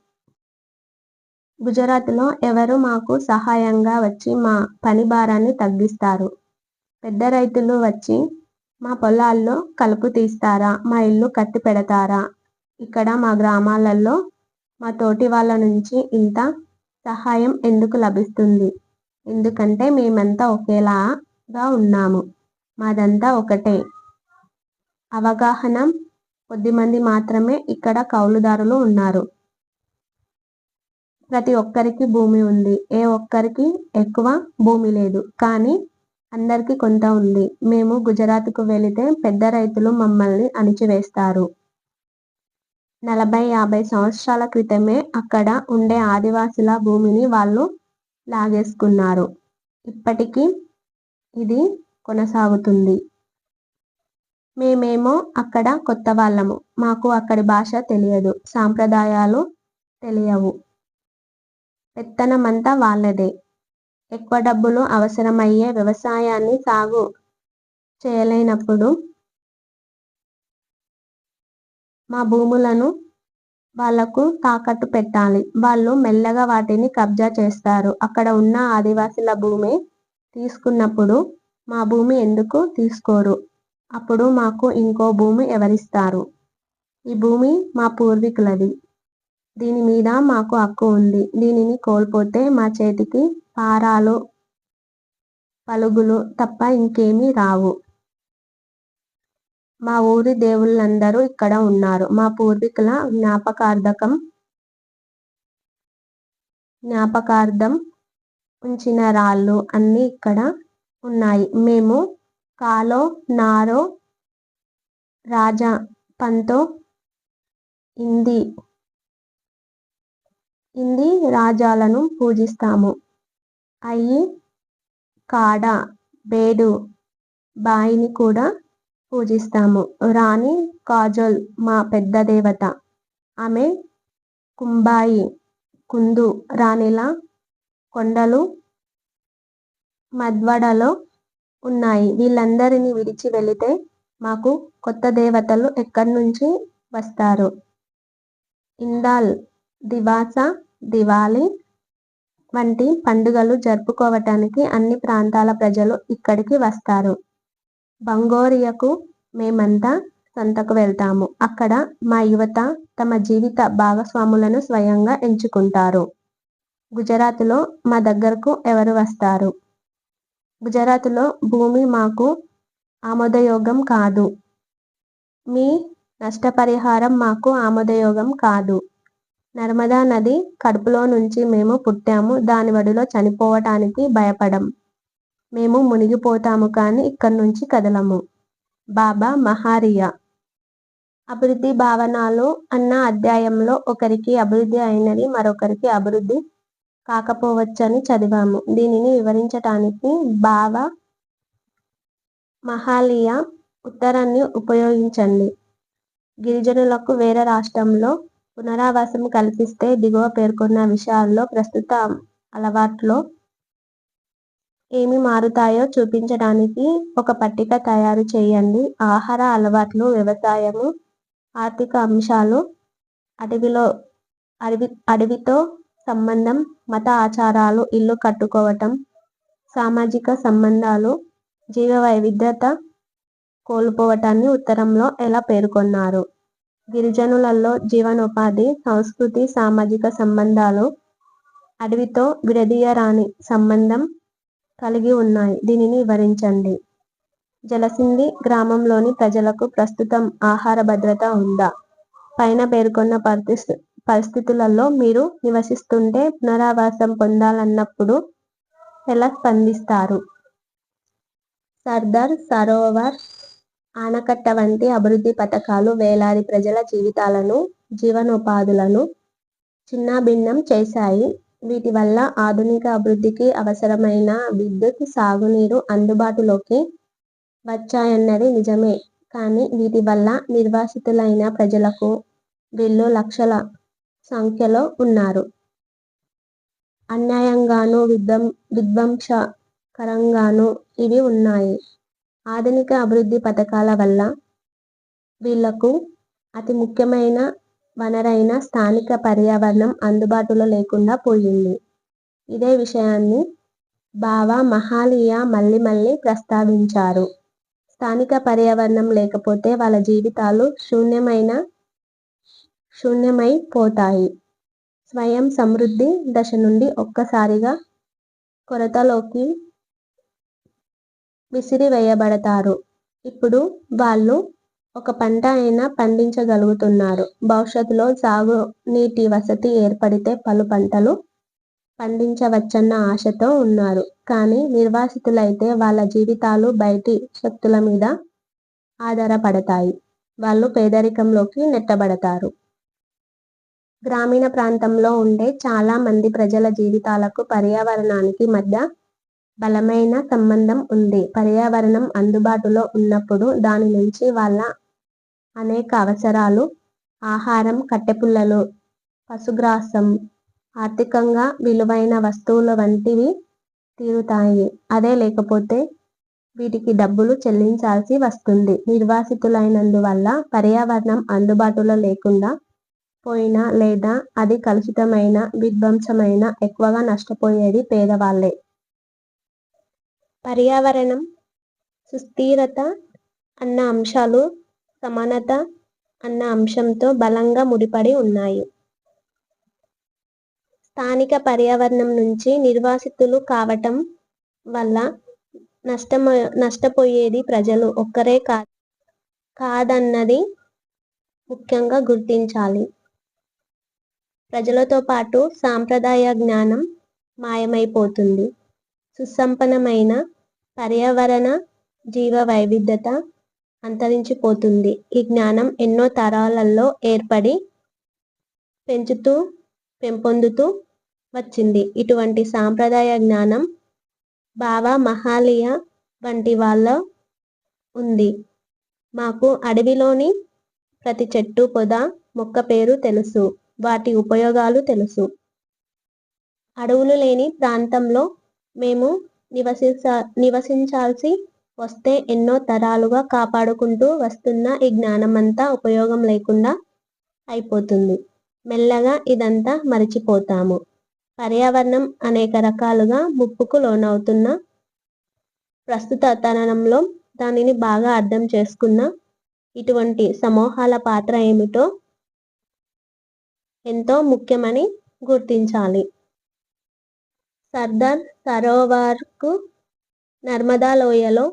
గుజరాత్లో ఎవరు మాకు సహాయంగా వచ్చి మా పని భారాన్ని తగ్గిస్తారు? పెద్ద రైతులు వచ్చి మా పొలాల్లో కలుపు తీస్తారా? మా ఇల్లు కట్టి పెడతారా? ఇక్కడ మా గ్రామాలలో మా తోటి వాళ్ళ నుంచి ఇంత సహాయం ఎందుకు లభిస్తుంది? ఎందుకంటే మేమంతా ఒకేలాగా ఉన్నాము. మాదంతా ఒకటే. అవగాహన కొద్దిమంది మాత్రమే ఇక్కడ కౌలుదారులు ఉన్నారు. ప్రతి ఒక్కరికి భూమి ఉంది. ఏ ఒక్కరికి ఎక్కువ భూమి లేదు. కానీ అందరికీ కొంత ఉంది. మేము గుజరాత్కు వెళితే పెద్ద రైతులు మమ్మల్ని అణిచివేస్తారు. 40-50 సంవత్సరాల క్రితమే అక్కడ ఉండే ఆదివాసుల భూమిని వాళ్ళు లాగేసుకున్నారు. ఇప్పటికీ ఇది కొనసాగుతుంది. మేమేమో అక్కడ కొత్త వాళ్ళము. మాకు అక్కడి భాష తెలియదు, సాంప్రదాయాలు తెలియవు. పెత్తనమంతా వాళ్ళదే. ఎక్కువ డబ్బులు అవసరమయ్యే వ్యవసాయాన్ని సాగు చేయలేనప్పుడు మా భూములను వాళ్లకు తాకట్టు పెట్టాలి. వాళ్ళు మెల్లగా వాటిని కబ్జా చేస్తారు. అక్కడ ఉన్న ఆదివాసుల భూమి తీసుకున్నప్పుడు మా భూమి ఎందుకు తీసుకోరు? అప్పుడు మాకు ఇంకో భూమి ఎవరిస్తారు? ఈ భూమి మా పూర్వీకులది. దీని మీద మాకు హక్కు ఉంది. దీనిని కోల్పోతే మా చేతికి పారాలు, పలుగులు తప్ప ఇంకేమీ రావు. మా ఊరి దేవుళ్ళందరూ ఇక్కడ ఉన్నారు. మా పూర్వీకుల జ్ఞాపకార్థం ఉంచిన రాళ్ళు అన్నీ ఇక్కడ ఉన్నాయి. మేము కాలో, నారో, రాజా, పంతో, ఇంది రాజాలను పూజిస్తాము. అయ్యి, కాడ, బేడు, బాయిని కూడా పూజిస్తాము. రాణి కాజోల్ మా పెద్ద దేవత. ఆమె కుంబాయి, కుందు రాణిల కొండలు మధ్వాడలో ఉన్నాయి. వీళ్ళందరినీ విడిచి వెళితే మాకు కొత్త దేవతలు ఎక్కడి నుంచి వస్తారు? ఇందాల్, దివాస, దివాళీ వంటి పండుగలు జరుపుకోవటానికి అన్ని ప్రాంతాల ప్రజలు ఇక్కడికి వస్తారు. బంగోరియకు మేమంతా సంతకు వెళ్తాము. అక్కడ మా యువత తమ జీవిత భాగస్వాములను స్వయంగా ఎంచుకుంటారు. గుజరాత్లో మా దగ్గరకు ఎవరు వస్తారు? గుజరాత్లో భూమి మాకు ఆమోదయోగం కాదు. మీ నష్టపరిహారం మాకు ఆమోదయోగం కాదు. నర్మదా నది కడుపులో నుంచి మేము పుట్టాము. దాని ఒడిలో చనిపోవటానికి భయపడం. మేము మునిగిపోతాము కానీ ఇక్కడి నుంచి కదలము. బాబా మహారియా. అభివృద్ధి భావనలు అన్న అధ్యాయంలో ఒకరికి అభివృద్ధి అయినది మరొకరికి అభివృద్ధి కాకపోవచ్చని చదివాము. దీనిని వివరించటానికి బాబా మహాలియా ఉత్తరాన్ని ఉపయోగించండి. గిరిజనులకు వేరే రాష్ట్రంలో పునరావాసం కల్పిస్తే దిగువ పేర్కొన్న విషయాల్లో ప్రస్తుత అలవాట్లో ఏమి మారుతాయో చూపించడానికి ఒక పట్టిక తయారు చేయండి. ఆహార అలవాట్లు, వ్యవసాయము, ఆర్థిక అంశాలు, అడవితో సంబంధం, మత ఆచారాలు, ఇల్లు కట్టుకోవటం, సామాజిక సంబంధాలు, జీవ వైవిధ్యత కోల్పోవటాన్ని ఉత్తరంలో ఎలా పేర్కొన్నారు? గిరిజనులలో జీవనోపాధి, సంస్కృతి, సామాజిక సంబంధాలు అడవితో విడదీయరాని సంబంధం కలిగి ఉన్నాయి. దీనిని వివరించండి. జలసింధి గ్రామంలోని ప్రజలకు ప్రస్తుతం ఆహార భద్రత ఉందా? పైన పేర్కొన్న పరిస్థితులలో మీరు నివసిస్తుంటే పునరావాసం పొందాలన్నప్పుడు ఎలా స్పందిస్తారు? సర్దార్ సరోవర్ ఆనకట్ట వంటి అభివృద్ధి పథకాలు వేలాది ప్రజల జీవితాలను, జీవనోపాధులను చిన్నాభిన్నం చేశాయి. వీటి వల్ల ఆధునిక అభివృద్ధికి అవసరమైన విద్యుత్, సాగునీరు అందుబాటులోకి వచ్చాయన్నది నిజమే. కానీ వీటి వల్ల నిర్వాసితులైన ప్రజలకు వీళ్ళు లక్షల సంఖ్యలో ఉన్నారు. అన్యాయంగానూ విధ్వంసకరంగానూ ఇవి ఉన్నాయి. ఆధునిక అభివృద్ధి పథకాల వల్ల వీళ్లకు అతి ముఖ్యమైన వనరైన స్థానిక పర్యావరణం అందుబాటులో లేకుండా పోయింది. ఇదే విషయాన్ని బాబా మహాలియా మళ్ళీ మళ్ళీ ప్రస్తావించారు. స్థానిక పర్యావరణం లేకపోతే వాళ్ళ జీవితాలు శూన్యమైపోతాయి. స్వయం సమృద్ధి దశ నుండి ఒక్కసారిగా కొరతలోకి విసిరివేయబడతారు. ఇప్పుడు వాళ్ళు ఒక పంట అయినా పండించగలుగుతున్నారు. భవిష్యత్తులో సాగునీటి వసతి ఏర్పడితే పలు పంటలు పండించవచ్చన్న ఆశతో ఉన్నారు. కానీ నిర్వాసితులైతే వాళ్ళ జీవితాలు బయటి శక్తుల మీద ఆధారపడతాయి. వాళ్ళు పేదరికంలోకి నెట్టబడతారు. గ్రామీణ ప్రాంతంలో ఉండే చాలా మంది ప్రజల జీవితాలకు పర్యావరణానికి మధ్య బలమైన సంబంధం ఉంది. పర్యావరణం అందుబాటులో ఉన్నప్పుడు దాని నుంచి వాళ్ళ అనేక అవసరాలు, ఆహారం, కట్టెపుల్లలు, పశుగ్రాసం, ఆర్థికంగా విలువైన వస్తువులు వంటివి తీరుతాయి. అదే లేకపోతే వీటికి డబ్బులు చెల్లించాల్సి వస్తుంది. నిర్వాసితులైనందువల్ల పర్యావరణం అందుబాటులో లేకుండా పోయినా లేదా అది కలుషితమైన, విధ్వంసమైన ఎక్కువగా నష్టపోయేది పేదవాళ్లే. పర్యావరణం, సుస్థిరత అన్న అంశాలు సమానత అన్న అంశంతో బలంగా ముడిపడి ఉన్నాయి. స్థానిక పర్యావరణం నుంచి నిర్వాసితులు కావటం వల్ల నష్టపోయేది ప్రజలు ఒక్కరే కాదన్నది ముఖ్యంగా గుర్తించాలి. ప్రజలతో పాటు సాంప్రదాయ జ్ఞానం మాయమైపోతుంది. సుసంపన్నమైన పర్యావరణ జీవ వైవిధ్యత అంతరించిపోతుంది. ఈ జ్ఞానం ఎన్నో తరాలలో ఏర్పడి పెంపొందుతూ వచ్చింది. ఇటువంటి సాంప్రదాయ జ్ఞానం బాబా మహాలియా వంటి వాళ్ళ ఉంది. మాకు అడవిలోని ప్రతి చెట్టు, పొద, మొక్క పేరు తెలుసు. వాటి ఉపయోగాలు తెలుసు. అడవులు లేని ప్రాంతంలో మేము నివసించాల్సి వస్తే ఎన్నో తరాలుగా కాపాడుకుంటూ వస్తున్న ఈ జ్ఞానమంతా ఉపయోగం లేకుండా అయిపోతుంది. మెల్లగా ఇదంతా మరిచిపోతాము. పర్యావరణం అనేక రకాలుగా ముప్పుకు లోనవుతున్న ప్రస్తుత తరుణంలో దానిని బాగా అర్థం చేసుకున్న ఇటువంటి సమూహాల పాత్ర ఏమిటో ఎంతో ముఖ్యమని గుర్తించాలి. సర్దార్ సరోవర్కు నర్మదా లోయలో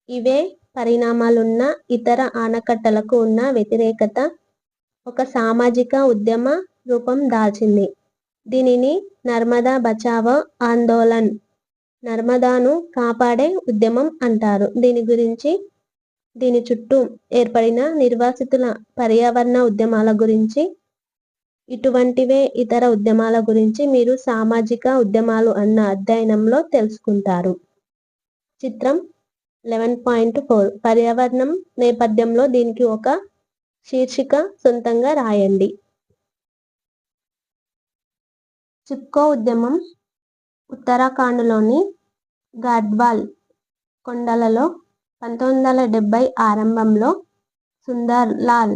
ఇవే పరిణామాలున్న ఇతర ఆనకట్టలకు ఉన్న వ్యతిరేకత ఒక సామాజిక ఉద్యమ రూపం దాల్చింది. దీనిని నర్మదా బచావో ఆందోళన్ నర్మదాను కాపాడే ఉద్యమం అంటారు. దీని చుట్టూ ఏర్పడిన నిర్వాసితుల పర్యావరణ ఉద్యమాల గురించి, ఇటువంటివే ఇతర ఉద్యమాల గురించి మీరు సామాజిక ఉద్యమాలు అన్న అధ్యయనంలో తెలుసుకుంటారు. చిత్రం 11.4 పర్యావరణం నేపథ్యంలో దీనికి ఒక శీర్షిక సొంతంగా రాయండి. చిప్కో ఉద్యమం ఉత్తరాఖండ్లోని గఢ్వాల్ కొండలలో 1970 ఆరంభంలో సుందర్లాల్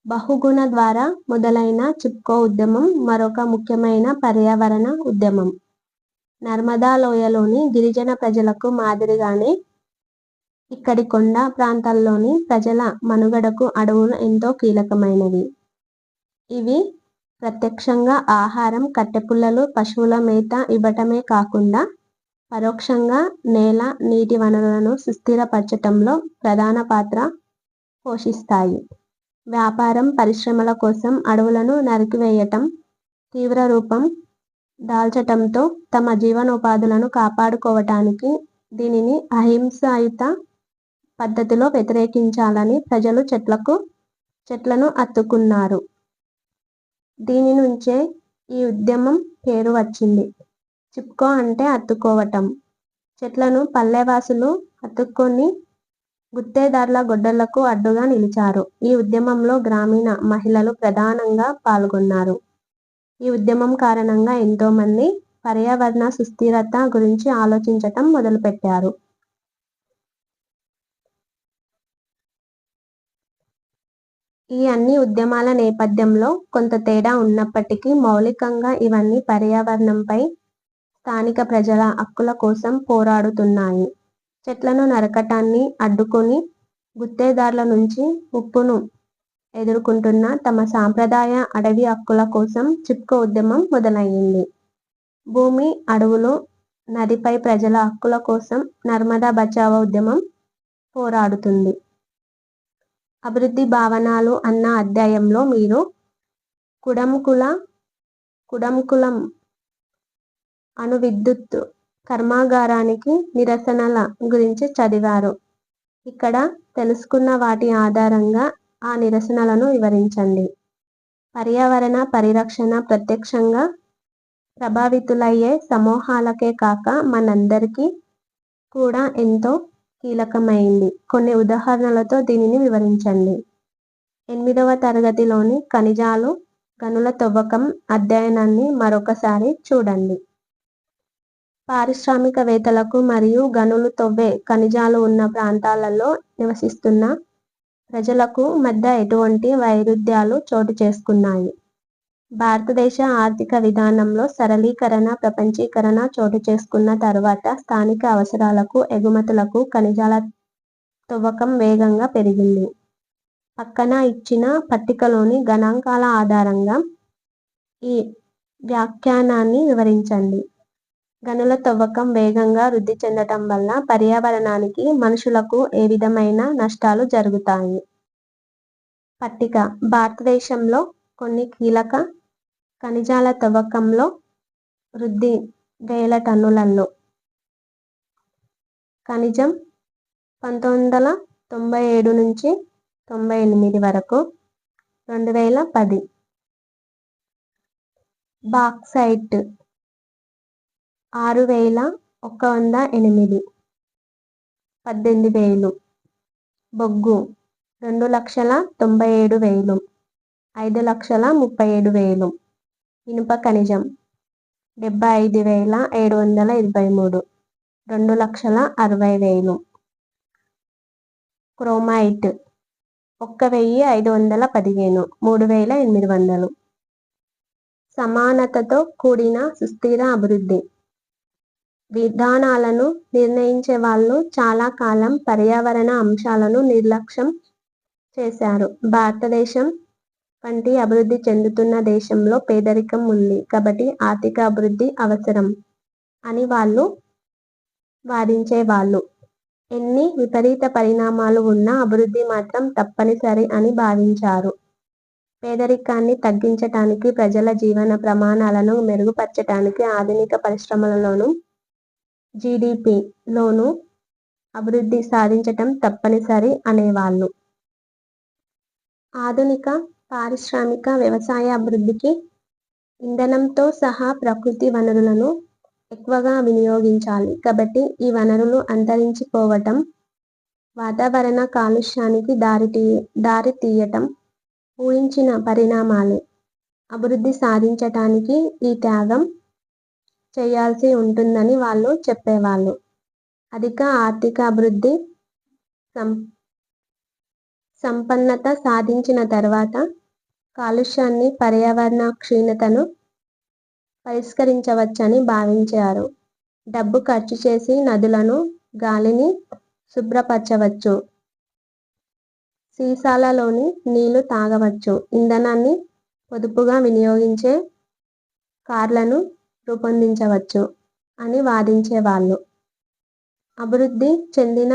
బహుగుణ ద్వారా మొదలైన చిప్కో ఉద్యమం మరొక ముఖ్యమైన పర్యావరణ ఉద్యమం. నర్మదా లోయలోని గిరిజన ప్రజలకు మాదిరిగానే ఇక్కడి కొండ ప్రాంతాల్లోని ప్రజల మనుగడకు అడవులు ఎంతో కీలకమైనవి. ఇవి ప్రత్యక్షంగా ఆహారం, కట్టెపుల్లలు, పశువుల మేత ఇవ్వటమే కాకుండా పరోక్షంగా నేల, నీటి వనరులను సుస్థిరపరచటంలో ప్రధాన పాత్ర పోషిస్తాయి. వ్యాపారం, పరిశ్రమల కోసం అడవులను నరికివేయటం తీవ్ర రూపం దాల్చటంతో తమ జీవనోపాధులను కాపాడుకోవటానికి దీనిని అహింసాయుత పద్ధతిలో వ్యతిరేకించాలని ప్రజలు చెట్లను అత్తుకున్నారు. దీని నుంచే ఈ ఉద్యమం పేరు వచ్చింది. చిప్కో అంటే అత్తుకోవటం. చెట్లను పల్లెవాసులు అత్తుకొని గుత్తేదార్ల గొడ్డళ్లకు అడ్డుగా నిలిచారు. ఈ ఉద్యమంలో గ్రామీణ మహిళలు ప్రధానంగా పాల్గొన్నారు. ఈ ఉద్యమం కారణంగా ఎంతోమంది పర్యావరణ సుస్థిరత గురించి ఆలోచించటం మొదలుపెట్టారు. ఈ అన్ని ఉద్యమాల నేపథ్యంలో కొంత తేడా ఉన్నప్పటికీ మౌలికంగా ఇవన్నీ పర్యావరణంపై, స్థానిక ప్రజల హక్కుల కోసం పోరాడుతున్నాయి. చెట్లను నరకటాన్ని అడ్డుకొని గుత్తేదార్ల నుంచి ముప్పును ఎదుర్కొంటున్న తమ సాంప్రదాయ అటవీ హక్కుల కోసం చిప్కో ఉద్యమం మొదలయ్యింది. భూమి, అడవులు, నదిపై ప్రజల హక్కుల కోసం నర్మదా బచావో ఉద్యమం పోరాడుతుంది. అభివృద్ధి భావనలు అన్న అధ్యాయంలో మీరు కుడంకులం అణు విద్యుత్ కర్మాగారానికి నిరసనల గురించి చదివారు. ఇక్కడ తెలుసుకున్న వాటి ఆధారంగా ఆ నిరసనలను వివరించండి. పర్యావరణ పరిరక్షణ ప్రత్యక్షంగా ప్రభావితులయ్యే సమూహాలకే కాక మనందరికీ కూడా ఎంతో కీలకమైంది. కొన్ని ఉదాహరణలతో దీనిని వివరించండి. 8వ తరగతిలోని ఖనిజాలు, గనుల తవ్వకం అధ్యయనాన్ని మరొకసారి చూడండి. పారిశ్రామికవేత్తలకు మరియు గనులు తవ్వే ఖనిజాలు ఉన్న ప్రాంతాలలో నివసిస్తున్న ప్రజలకు మధ్య ఎటువంటి వైరుధ్యాలు చోటు చేసుకున్నాయి? భారతదేశ ఆర్థిక విధానంలో సరళీకరణ, ప్రపంచీకరణ చోటు చేసుకున్న తరువాత స్థానిక అవసరాలకు, ఎగుమతులకు ఖనిజాల తవ్వకం వేగంగా పెరిగింది. పక్కన ఇచ్చిన పట్టికలోని గణాంకాల ఆధారంగా ఈ వ్యాఖ్యానాన్ని వివరించండి. గనుల తవ్వకం వేగంగా వృద్ధి చెందటం వల్ల పర్యావరణానికి, మనుషులకు ఏ విధమైన నష్టాలు జరుగుతాయి? పట్టిక భారతదేశంలో కొన్ని కీలక ఖనిజాల తవ్వకంలో వృద్ధి వేల టన్నులలో. ఖనిజం 1997 నుంచి 98 వరకు 2010. బాక్సైట్ 6108 18,000. బొగ్గు 2,97,000 5,37,000. ఇనుప ఖనిజం 75,723 2,60,000. క్రోమైట్ 1,515 3,800. సమానతతో కూడిన సుస్థిర అభివృద్ధి విధానాలను నిర్ణయించే వాళ్ళు చాలా కాలం పర్యావరణ అంశాలను నిర్లక్ష్యం చేశారు. భారతదేశం వంటి అభివృద్ధి చెందుతున్న దేశంలో పేదరికం ఉంది కాబట్టి ఆర్థిక అభివృద్ధి అవసరం అని వాళ్ళు వాదించేవాళ్ళు. ఎన్ని విపరీత పరిణామాలు ఉన్నా అభివృద్ధి మాత్రం తప్పనిసరి అని భావించారు. పేదరికాన్ని తగ్గించటానికి, ప్రజల జీవన ప్రమాణాలను మెరుగుపరచటానికి ఆధునిక పరిశ్రమలలోనూ జీడీపీలోనూ అభివృద్ధి సాధించటం తప్పనిసరి అనేవాళ్ళు. ఆధునిక పారిశ్రామిక వ్యవసాయ అభివృద్ధికి ఇంధనంతో సహా ప్రకృతి వనరులను ఎక్కువగా వినియోగించాలి. కాబట్టి ఈ వనరులు అంతరించిపోవటం, వాతావరణ కాలుష్యానికి దారితీయటం ఊహించిన పరిణామాలే. అభివృద్ధి సాధించటానికి ఈ త్యాగం చేయాల్సి ఉంటుందని వాళ్ళు చెప్పేవాళ్ళు. అధిక ఆర్థిక అభివృద్ధి, సంపన్నత సాధించిన తర్వాత కాలుష్యాన్ని, పర్యావరణ క్షీణతను పరిష్కరించవచ్చని భావించారు. డబ్బు ఖర్చు చేసి నదులను, గాలిని శుభ్రపరచవచ్చు. సీసాలలోని నీళ్లు తాగవచ్చు. ఇంధనాన్ని పొదుపుగా వినియోగించే కార్లను రూపొందించవచ్చు అని వాదించేవాళ్ళు. అభివృద్ధి చెందిన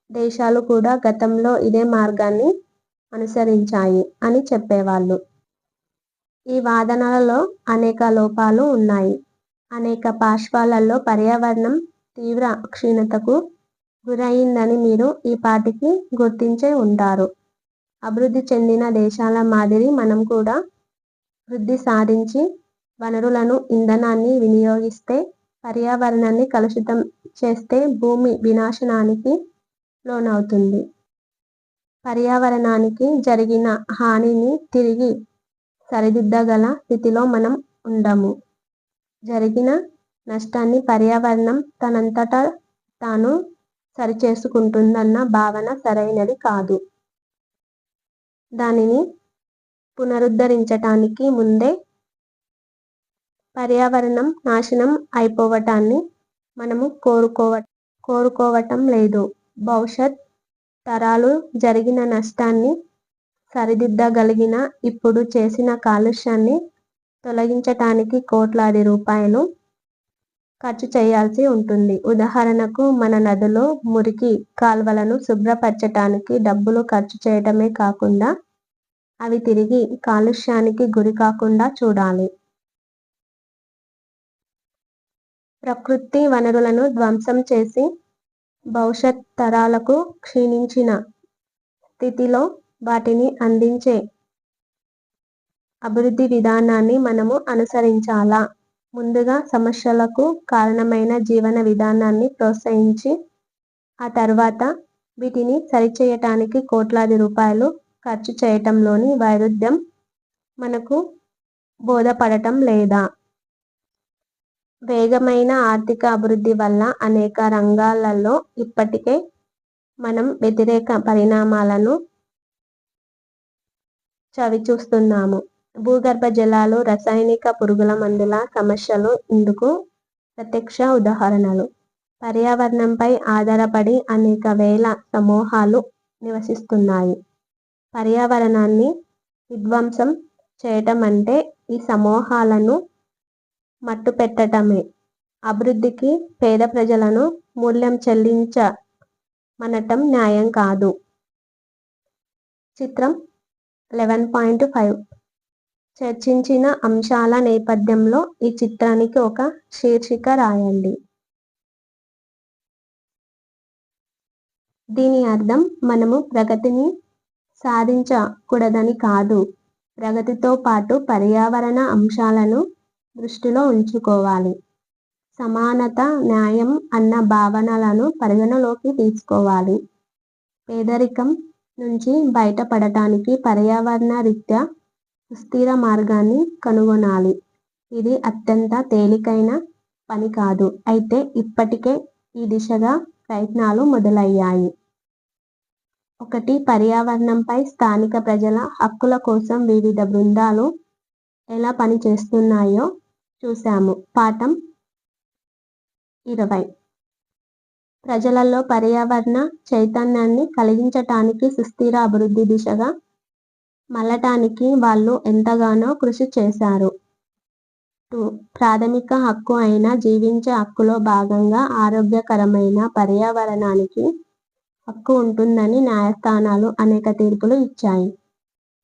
దేశాలు కూడా గతంలో ఇదే మార్గాన్ని అనుసరించాయి అని చెప్పేవాళ్ళు. ఈ వాదనలలో అనేక లోపాలు ఉన్నాయి. అనేక పార్శ్వాలలో పర్యావరణం తీవ్ర క్షీణతకు గురయిందని మీరు ఈ పాటికి గుర్తించే ఉంటారు. అభివృద్ధి చెందిన దేశాల మాదిరి మనం కూడా వృద్ధి సాధించి వనరులను, ఇంధనాన్ని వినియోగిస్తే, పర్యావరణాన్ని కలుషితం చేస్తే భూమి వినాశనానికి లోనవుతుంది. పర్యావరణానికి జరిగిన హానిని తిరిగి సరిదిద్దగల స్థితిలో మనం ఉండము. జరిగిన నష్టాన్ని పర్యావరణం తనంతట తాను సరిచేసుకుంటుందన్న భావన సరైనది కాదు. దానిని పునరుద్ధరించటానికి ముందే పర్యావరణం నాశనం అయిపోవటాన్ని మనము కోరుకోవటం లేదు. భవిష్యత్ తరాలు జరిగిన నష్టాన్ని సరిదిద్దగలిగిన ఇప్పుడు చేసిన కాలుష్యాన్ని తొలగించటానికి కోట్లాది రూపాయలు ఖర్చు చేయాల్సి ఉంటుంది. ఉదాహరణకు మన నదులు, మురికి కాల్వలను శుభ్రపరచటానికి డబ్బులు ఖర్చు చేయటమే కాకుండా అవి తిరిగి కాలుష్యానికి గురి కాకుండా చూడాలి. ప్రకృతి వనరులను ధ్వంసం చేసి భవిష్యత్ తరాలకు క్షీణించిన స్థితిలో వాటిని అందించే అభివృద్ధి విధానాన్ని మనము అనుసరించాలా? ముందుగా సమస్యలకు కారణమైన జీవన విధానాన్ని ప్రోత్సహించి ఆ తర్వాత వీటిని సరిచేయటానికి కోట్లాది రూపాయలు ఖర్చు చేయటంలోని వైరుధ్యం మనకు బోధపడటం లేదా? వేగమైన ఆర్థిక అభివృద్ధి వల్ల అనేక రంగాలలో ఇప్పటికే మనం వ్యతిరేక పరిణామాలను చవిచూస్తున్నాము. భూగర్భ జలాలు, రసాయనిక పురుగుల మందుల సమస్యలు ఇందుకు ప్రత్యక్ష ఉదాహరణలు. పర్యావరణంపై ఆధారపడి అనేక వేల సమూహాలు నివసిస్తున్నాయి. పర్యావరణాన్ని విధ్వంసం చేయటం అంటే ఈ సమూహాలను మట్టుపెట్టటమే. అభివృద్ధికి పేద ప్రజలను మూల్యం చెల్లించమనటం న్యాయం కాదు. చిత్రం 11.5 చర్చించిన అంశాల నేపథ్యంలో ఈ చిత్రానికి ఒక శీర్షిక రాయండి. దీని అర్థం మనము ప్రగతిని సాధించకూడదని కాదు. ప్రగతితో పాటు పర్యావరణ అంశాలను దృష్టిలో ఉంచుకోవాలి. సమానత, న్యాయం అన్న భావనలను పరిగణలోకి తీసుకోవాలి. పేదరికం నుంచి బయటపడటానికి పర్యావరణ రీత్యా సుస్థిర మార్గాన్ని కనుగొనాలి. ఇది అత్యంత తేలికైన పని కాదు. అయితే ఇప్పటికే ఈ దిశగా ప్రయత్నాలు మొదలయ్యాయి. 1. పర్యావరణంపై స్థానిక ప్రజల హక్కుల కోసం వివిధ బృందాలు ఎలా పనిచేస్తున్నాయో చూశాము. పాఠం 20. ప్రజలలో పర్యావరణ చైతన్యాన్ని కలిగించటానికి, సుస్థిర అభివృద్ధి దిశగా మళ్ళటానికి వాళ్ళు ఎంతగానో కృషి చేశారు. 2. ప్రాథమిక హక్కు అయిన జీవించే హక్కులో భాగంగా ఆరోగ్యకరమైన పర్యావరణానికి హక్కు ఉంటుందని న్యాయస్థానాలు అనేక తీర్పులు ఇచ్చాయి.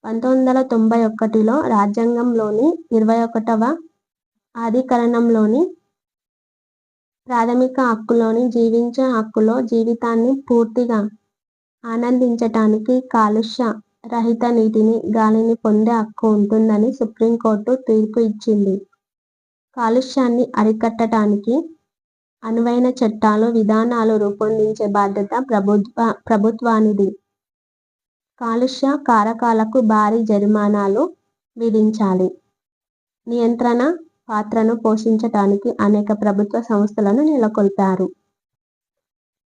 1991లో రాజ్యాంగంలోని 21వ అధికరణంలోని ప్రాథమిక హక్కులోని జీవించే హక్కులో జీవితాన్ని పూర్తిగా ఆనందించటానికి కాలుష్య రహిత నీటిని, గాలిని పొందే హక్కు ఉంటుందని సుప్రీంకోర్టు తీర్పు ఇచ్చింది. కాలుష్యాన్ని అరికట్టటానికి అనువైన చట్టాలు, విధానాలు రూపొందించే బాధ్యత ప్రభుత్వానిది. కాలుష్య కారకాలకు భారీ జరిమానాలు విధించాలి. నియంత్రణ పాత్రను పోషించటానికి అనేక ప్రభుత్వ సంస్థలను నెలకొల్పారు.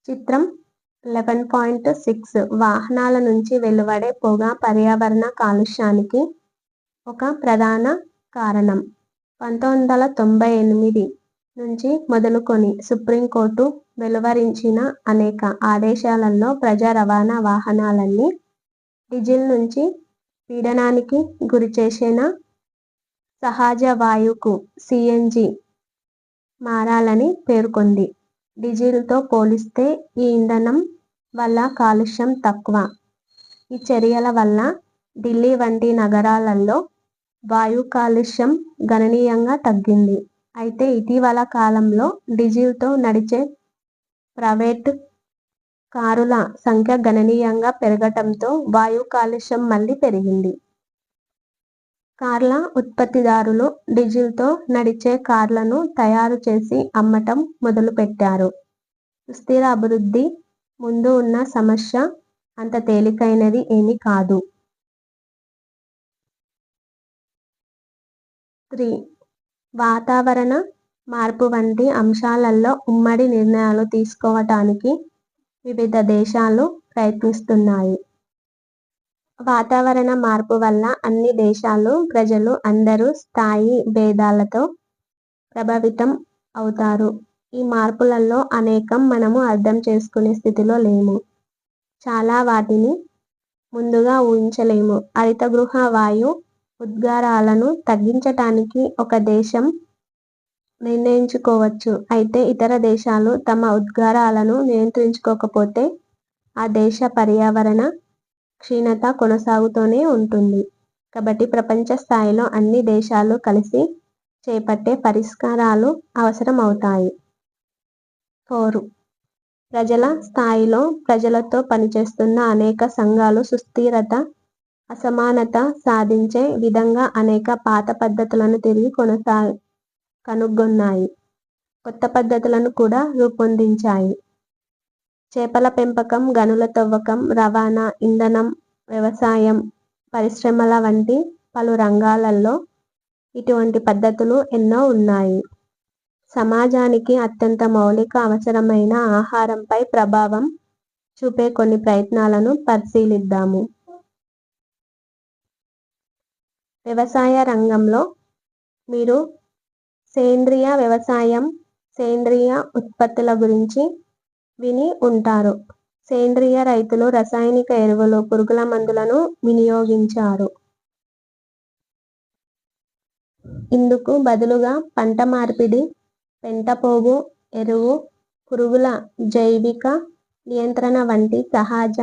చిత్రం 11.6 వాహనాల నుంచి వెలువడే పొగ పర్యావరణ కాలుష్యానికి ఒక ప్రధాన కారణం. 1998 నుంచి మొదలుకొని సుప్రీంకోర్టు వెలువరించిన అనేక ఆదేశాలలో ప్రజా రవాణా వాహనాలన్నీ డీజిల్ నుంచి పీడనానికి గురిచేసిన సహజ వాయువుకు సిఎన్జి మారాలని పేర్కొంది. డీజిల్తో పోలిస్తే ఈ ఇంధనం వల్ల కాలుష్యం తక్కువ. ఈ చర్యల వల్ల ఢిల్లీ వంటి నగరాలలో వాయు కాలుష్యం గణనీయంగా తగ్గింది. అయితే ఇటీవల కాలంలో డీజిల్తో నడిచే ప్రైవేట్ కారుల సంఖ్య గణనీయంగా పెరగటంతో వాయు కాలుష్యం మళ్లీ పెరిగింది. కార్ల ఉత్పత్తిదారులు డీజిల్తో నడిచే కార్లను తయారు చేసి అమ్మటం మొదలుపెట్టారు. సుస్థిర అభివృద్ధి ముందు ఉన్న సమస్య అంత తేలికైనది ఏమీ కాదు. 3. వాతావరణ మార్పు వంటి అంశాలలో ఉమ్మడి నిర్ణయాలు తీసుకోవటానికి వివిధ దేశాలు ప్రయత్నిస్తున్నాయి. వాతావరణ మార్పు వల్ల అన్ని దేశాలు, ప్రజలు అందరూ స్థాయి భేదాలతో ప్రభావితం అవుతారు. ఈ మార్పులలో అనేకం మనము అర్థం చేసుకునే స్థితిలో లేము. చాలా వాటిని ముందుగా ఊహించలేము. హరితగృహ వాయు ఉద్గారాలను తగ్గించటానికి ఒక దేశం నిర్ణయించుకోవచ్చు. అయితే ఇతర దేశాలు తమ ఉద్గారాలను నియంత్రించుకోకపోతే ఆ దేశ పర్యావరణ క్షీణత కొనసాగుతూనే ఉంటుంది. కాబట్టి ప్రపంచ స్థాయిలో అన్ని దేశాలు కలిసి చేపట్టే పరిష్కారాలు అవసరం అవుతాయి. 4. ప్రజల స్థాయిలో ప్రజలతో పనిచేస్తున్న అనేక సంఘాలు సుస్థిరత, అసమానత సాధించే విధంగా అనేక పాత పద్ధతులను తిరిగి కనుగొన్నాయి. కొత్త పద్ధతులను కూడా రూపొందించాయి. చేపల పెంపకం, గనుల తవ్వకం, రవాణా, ఇంధనం, వ్యవసాయం, పరిశ్రమల వంటి పలు రంగాలలో ఇటువంటి పద్ధతులు ఎన్నో ఉన్నాయి. సమాజానికి అత్యంత మౌలిక అవసరమైన ఆహారంపై ప్రభావం చూపే కొన్ని ప్రయత్నాలను పరిశీలిద్దాము. వ్యవసాయ రంగంలో మీరు సేంద్రియ వ్యవసాయం, సేంద్రియ ఉత్పత్తుల గురించి విని ఉంటారు. సేంద్రియ రైతులు రసాయనిక ఎరువులు, పురుగుల మందులను వినియోగించారు. ఇందుకు బదులుగా పంట మార్పిడి, పెంటపోగు ఎరువు, పురుగుల జైవిక నియంత్రణ వంటి సహజ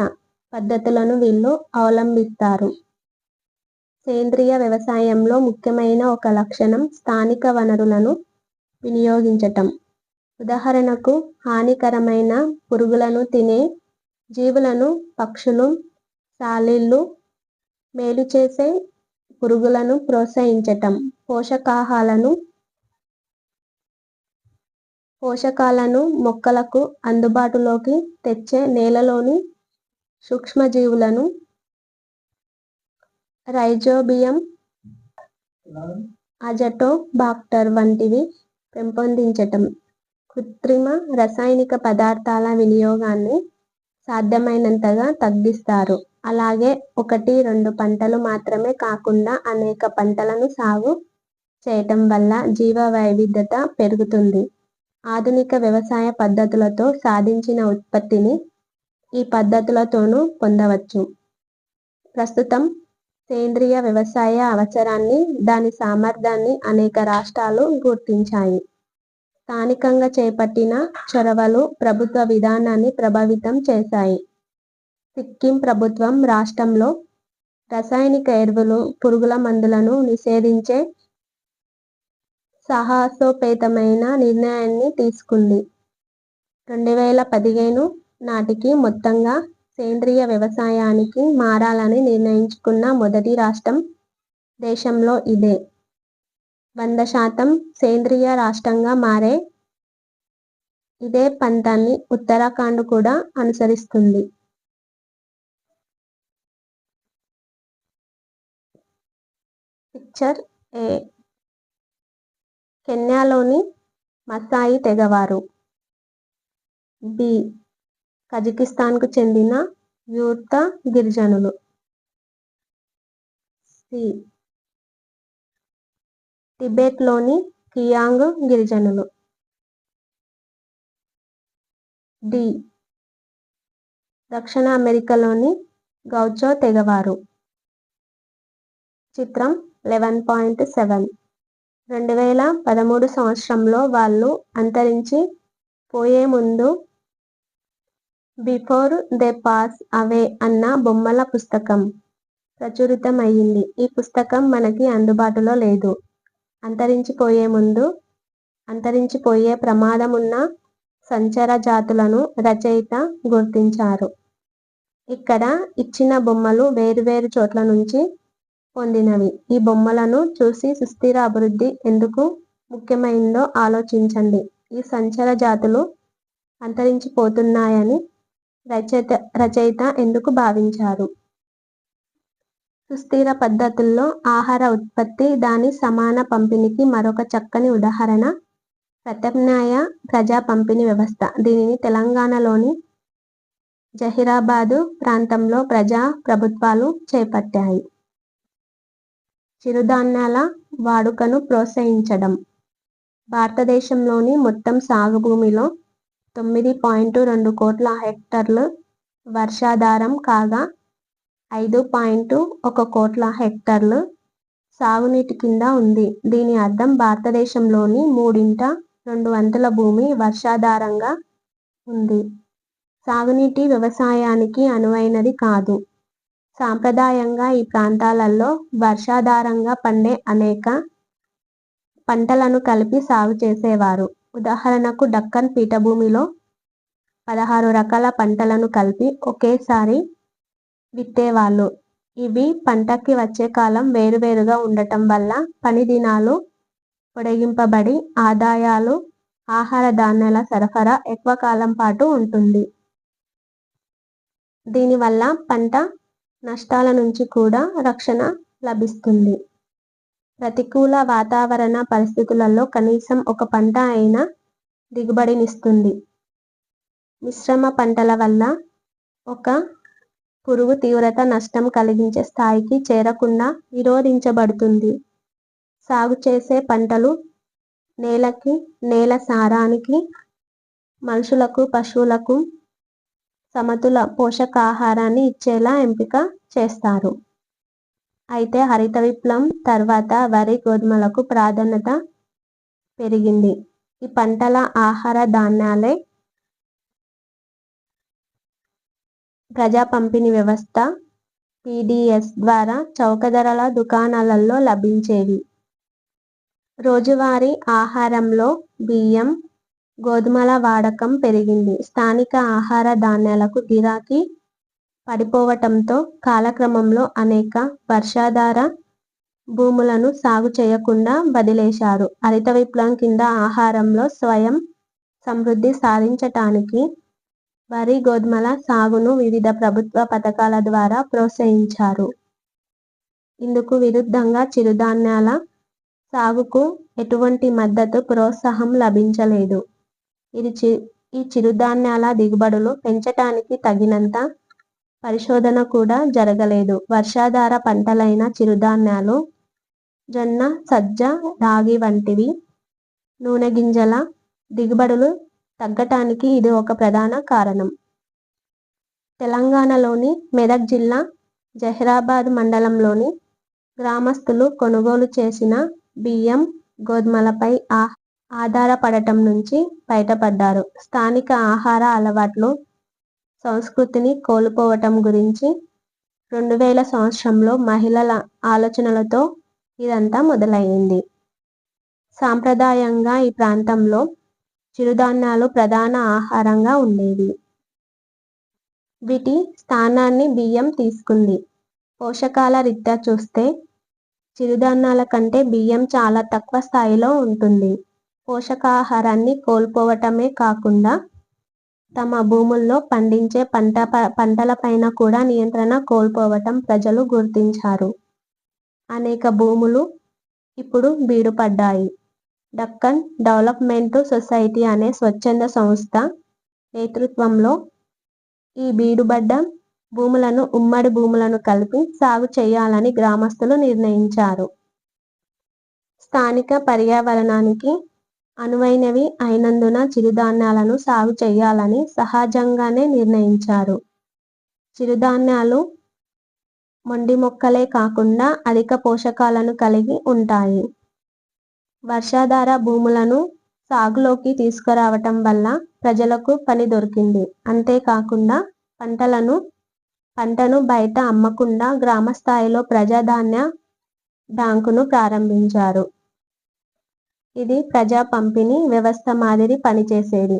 పద్ధతులను వీళ్ళు అవలంబిస్తారు. సేంద్రియ వ్యవసాయంలో ముఖ్యమైన ఒక లక్షణం స్థానిక వనరులను వినియోగించటం. ఉదాహరణకు హానికరమైన పురుగులను తినే జీవులను, పక్షులు, సాలీళ్ళు, మేలు చేసే పురుగులను ప్రోత్సహించటం, పోషకాలను మొక్కలకు అందుబాటులోకి తెచ్చే నేలలోని సూక్ష్మజీవులను, రైజోబియం, అజటోబాక్టర్ వంటివి పెంపొందించటం, కృత్రిమ రసాయనిక పదార్థాల వినియోగాన్ని సాధ్యమైనంతగా తగ్గిస్తారు. అలాగే 1-2 పంటలు మాత్రమే కాకుండా అనేక పంటలను సాగు చేయటం వల్ల జీవ వైవిధ్యత పెరుగుతుంది. ఆధునిక వ్యవసాయ పద్ధతులతో సాధించిన ఉత్పత్తిని ఈ పద్ధతులతోనూ పొందవచ్చు. ప్రస్తుతం సేంద్రియ వ్యవసాయ అవసరాన్ని, దాని సామర్థ్యాన్ని అనేక రాష్ట్రాలు గుర్తించాయి. స్థానికంగా చేపట్టిన చొరవలు ప్రభుత్వ విధానాన్ని ప్రభావితం చేశాయి. సిక్కిం ప్రభుత్వం రాష్ట్రంలో రసాయనిక ఎరువులు, పురుగుల మందులను నిషేధించే సాహసోపేతమైన నిర్ణయాన్ని తీసుకుంది. 2015 నాటికి మొత్తంగా సేంద్రియ వ్యవసాయానికి మారాలని నిర్ణయించుకున్న మొదటి రాష్ట్రం దేశంలో ఇదే. 100% సేంద్రియ రాష్ట్రంగా మారే ఇదే పంథాని ఉత్తరాఖండ్ కూడా అనుసరిస్తుంది. పిక్చర్ ఏ. కెన్యాలోని మసాయి తెగవారు. బి. కజకిస్తాన్కు చెందిన యూర్తా గిరిజనులు. సి. టిబెట్లోని కియాంగ్ గిరిజనులు. డి. దక్షిణ అమెరికాలోని గౌచో తెగవారు. చిత్రం 11.7. 2013 సంవత్సరంలో వాళ్ళు అంతరించి పోయే ముందు బిఫోర్ దే పాస్ అవే అన్న బొమ్మల పుస్తకం ప్రచురితమయ్యింది. ఈ పుస్తకం మనకి అందుబాటులో లేదు. అంతరించిపోయే ప్రమాదమున్న సంచార జాతులను రచయిత గుర్తించారు. ఇక్కడ ఇచ్చిన బొమ్మలు వేరువేరు చోట్ల నుంచి పొందినవి. ఈ బొమ్మలను చూసి సుస్థిర అభివృద్ధి ఎందుకు ముఖ్యమైందో ఆలోచించండి. ఈ సంచార జాతులు అంతరించిపోతున్నాయని రచయిత ఎందుకు భావించారు? సుస్థిర పద్ధతుల్లో ఆహార ఉత్పత్తి, దాని సమాన పంపిణీకి మరొక చక్కని ఉదాహరణ ప్రత్యామ్నాయ ప్రజా పంపిణీ వ్యవస్థ. దీనిని తెలంగాణలోని జహీరాబాదు ప్రాంతంలో ప్రజా ప్రభుత్వాలు చేపట్టాయి. చిరుధాన్యాల వాడుకను ప్రోత్సహించడం. భారతదేశంలోని మొత్తం సాగు భూమిలో 9.2 కోట్ల హెక్టార్లు వర్షాధారం కాగా 5.1 కోట్ల హెక్టార్లు సాగునీటి కింద ఉంది. దీని అర్థం భారతదేశంలోని 3/2 వంతుల భూమి వర్షాధారంగా ఉంది. సాగునీటి వ్యవసాయానికి అనువైనది కాదు. సాంప్రదాయంగా ఈ ప్రాంతాలలో వర్షాధారంగా పండే అనేక పంటలను కలిపి సాగు చేసేవారు. ఉదాహరణకు దక్కన్ పీఠభూమిలో 16 రకాల పంటలను కలిపి ఒకేసారి విత్తేవాళ్ళు. ఇవి పంటకి వచ్చే కాలం వేరువేరుగా ఉండటం వల్ల పని దినాలు పొడిగింపబడి ఆహార ధాన్యాల సరఫరా ఎక్కువ కాలం పాటు ఉంటుంది. దీనివల్ల పంట నష్టాల నుంచి కూడా రక్షణ లభిస్తుంది. ప్రతికూల వాతావరణ పరిస్థితులలో కనీసం ఒక పంట అయినా దిగుబడినిస్తుంది. మిశ్రమ పంటల వల్ల ఒక పురుగు తీవ్రత నష్టం కలిగించే స్థాయికి చేరకుండా నిరోధించబడుతుంది. సాగు చేసే పంటలు నేల సారానికి, మనుషులకు, పశువులకు సమతుల పోషకాహారాన్ని ఇచ్చేలా ఎంపిక చేస్తారు. అయితే హరిత విప్లవం తర్వాత వరి, గోధుమలకు ప్రాధాన్యత పెరిగింది. ఈ పంటల ఆహార ధాన్యాలే ప్రజా పంపిణీ వ్యవస్థ PDS ద్వారా చౌక ధరల దుకాణాలలో లభించేవి. రోజువారీ ఆహారంలో బియ్యం, గోధుమల వాడకం పెరిగింది. స్థానిక ఆహార ధాన్యాలకు గిరాకీ పడిపోవటంతో కాలక్రమంలో అనేక వర్షాధార భూములను సాగు చేయకుండా వదిలేశారు. హరిత విప్లవం కింద ఆహారంలో స్వయం సమృద్ధి సాధించటానికి వరి, గోధుమల సాగును వివిధ ప్రభుత్వ పథకాల ద్వారా ప్రోత్సహించారు. ఇందుకు విరుద్ధంగా చిరుధాన్యాల సాగుకు ఎటువంటి మద్దతు, ప్రోత్సాహం లభించలేదు. ఈ చిరుధాన్యాల దిగుబడులు పెంచటానికి తగినంత పరిశోధన కూడా జరగలేదు. వర్షాధార పంటలైన చిరుధాన్యాలు జొన్న, సజ్జ, రాగి వంటివి నూనె గింజల దిగుబడులు తగ్గటానికి ఇది ఒక ప్రధాన కారణం. తెలంగాణలోని మెదక్ జిల్లా జహీరాబాద్ మండలంలోని గ్రామస్తులు కొనుగోలు చేసిన బియ్యం, గోధుమలపై ఆధారపడటం నుంచి బయటపడ్డారు. స్థానిక ఆహార అలవాట్లు, సంస్కృతిని కోల్పోవటం గురించి 2000 సంవత్సరంలో మహిళల ఆలోచనలతో ఇదంతా మొదలైంది. సాంప్రదాయంగా ఈ ప్రాంతంలో చిరుధాన్యాలు ప్రధాన ఆహారంగా ఉండేవి. వీటి స్థానాన్ని బియ్యం తీసుకుంది. పోషకాల రీత్యా చూస్తే చిరుధాన్యాల కంటే బియ్యం చాలా తక్కువ స్థాయిలో ఉంటుంది. పోషకాహారాన్ని కోల్పోవటమే కాకుండా తమ భూముల్లో పండించే పంటలపైన కూడా నియంత్రణ కోల్పోవటం ప్రజలు గుర్తించారు. అనేక భూములు ఇప్పుడు బీడుపడ్డాయి. దక్కన్ డెవలప్మెంట్ సొసైటీ అనే స్వచ్ఛంద సంస్థ నేతృత్వంలో ఈ బీడుబడ్డ భూములను ఉమ్మడి భూములను కలిపి సాగు చేయాలని గ్రామస్తులు నిర్ణయించారు. స్థానిక పర్యావరణానికి అనువైనవి అయినందున చిరుధాన్యాలను సాగు చేయాలని సహజంగానే నిర్ణయించారు. చిరుధాన్యాలు మొండి మొక్కలే కాకుండా అధిక పోషకాలను కలిగి ఉంటాయి. వర్షాధార భూములను సాగులోకి తీసుకురావటం వల్ల ప్రజలకు పని దొరికింది. అంతేకాకుండా పంటను బయట అమ్మకుండా గ్రామ స్థాయిలో ప్రజాధాన్య బ్యాంకును ప్రారంభించారు. ఇది ప్రజా పంపిణీ వ్యవస్థ మాదిరి పనిచేసేది.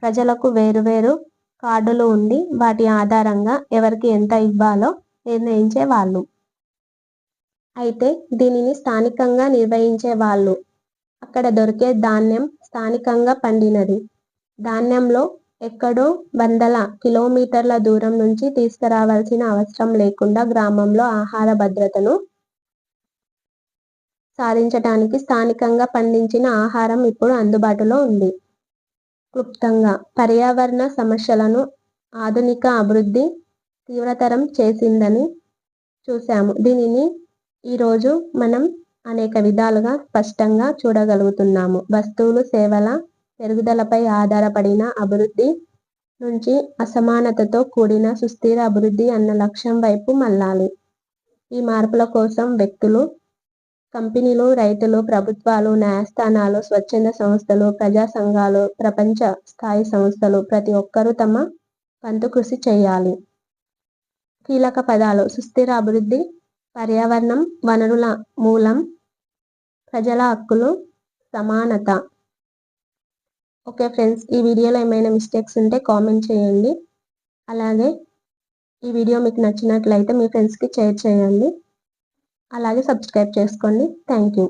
ప్రజలకు వేరువేరు కార్డులు ఉండి వాటి ఆధారంగా ఎవరికి ఎంత ఇవ్వాలో నిర్ణయించేవాళ్ళు. అయితే దీనిని స్థానికంగా నిర్వహించేవాళ్ళు. అక్కడ దొరికే ధాన్యం స్థానికంగా పండినది. ధాన్యంలో ఎక్కడో వందల కిలోమీటర్ల దూరం నుంచి తీసుకురావాల్సిన అవసరం లేకుండా గ్రామంలో ఆహార భద్రతను సాధించటానికి స్థానికంగా పండించిన ఆహారం ఇప్పుడు అందుబాటులో ఉంది. క్లుప్తంగా పర్యావరణ సమస్యలను ఆధునిక అభివృద్ధి తీవ్రతరం చేసిందని చూశాము. దీనిని ఈరోజు మనం అనేక విధాలుగా స్పష్టంగా చూడగలుగుతున్నాము. వస్తువులు, సేవల పెరుగుదలపై ఆధారపడిన అభివృద్ధి నుంచి అసమానతతో కూడిన సుస్థిర అభివృద్ధి అన్న లక్ష్యం వైపు మళ్లాలి. ఈ మార్పుల కోసం వ్యక్తులు, కంపెనీలు, రైతులు, ప్రభుత్వాలు, న్యాయస్థానాలు, స్వచ్ఛంద సంస్థలు, ప్రజా సంఘాలు, ప్రపంచ స్థాయి సంస్థలు ప్రతి ఒక్కరూ తమ వంతు కృషి చేయాలి. కీలక పదాలు: సుస్థిర అభివృద్ధి, పర్యావరణం, వనరుల మూలం, ప్రజల హక్కులు, సమానత. ఓకే ఫ్రెండ్స్, ఈ వీడియోలో ఏమైనా మిస్టేక్స్ ఉంటే కామెంట్ చేయండి. అలాగే ఈ వీడియో మీకు నచ్చినట్లయితే మీ ఫ్రెండ్స్కి షేర్ చేయండి. అలాగే సబ్స్క్రైబ్ చేసుకోండి. Thank you.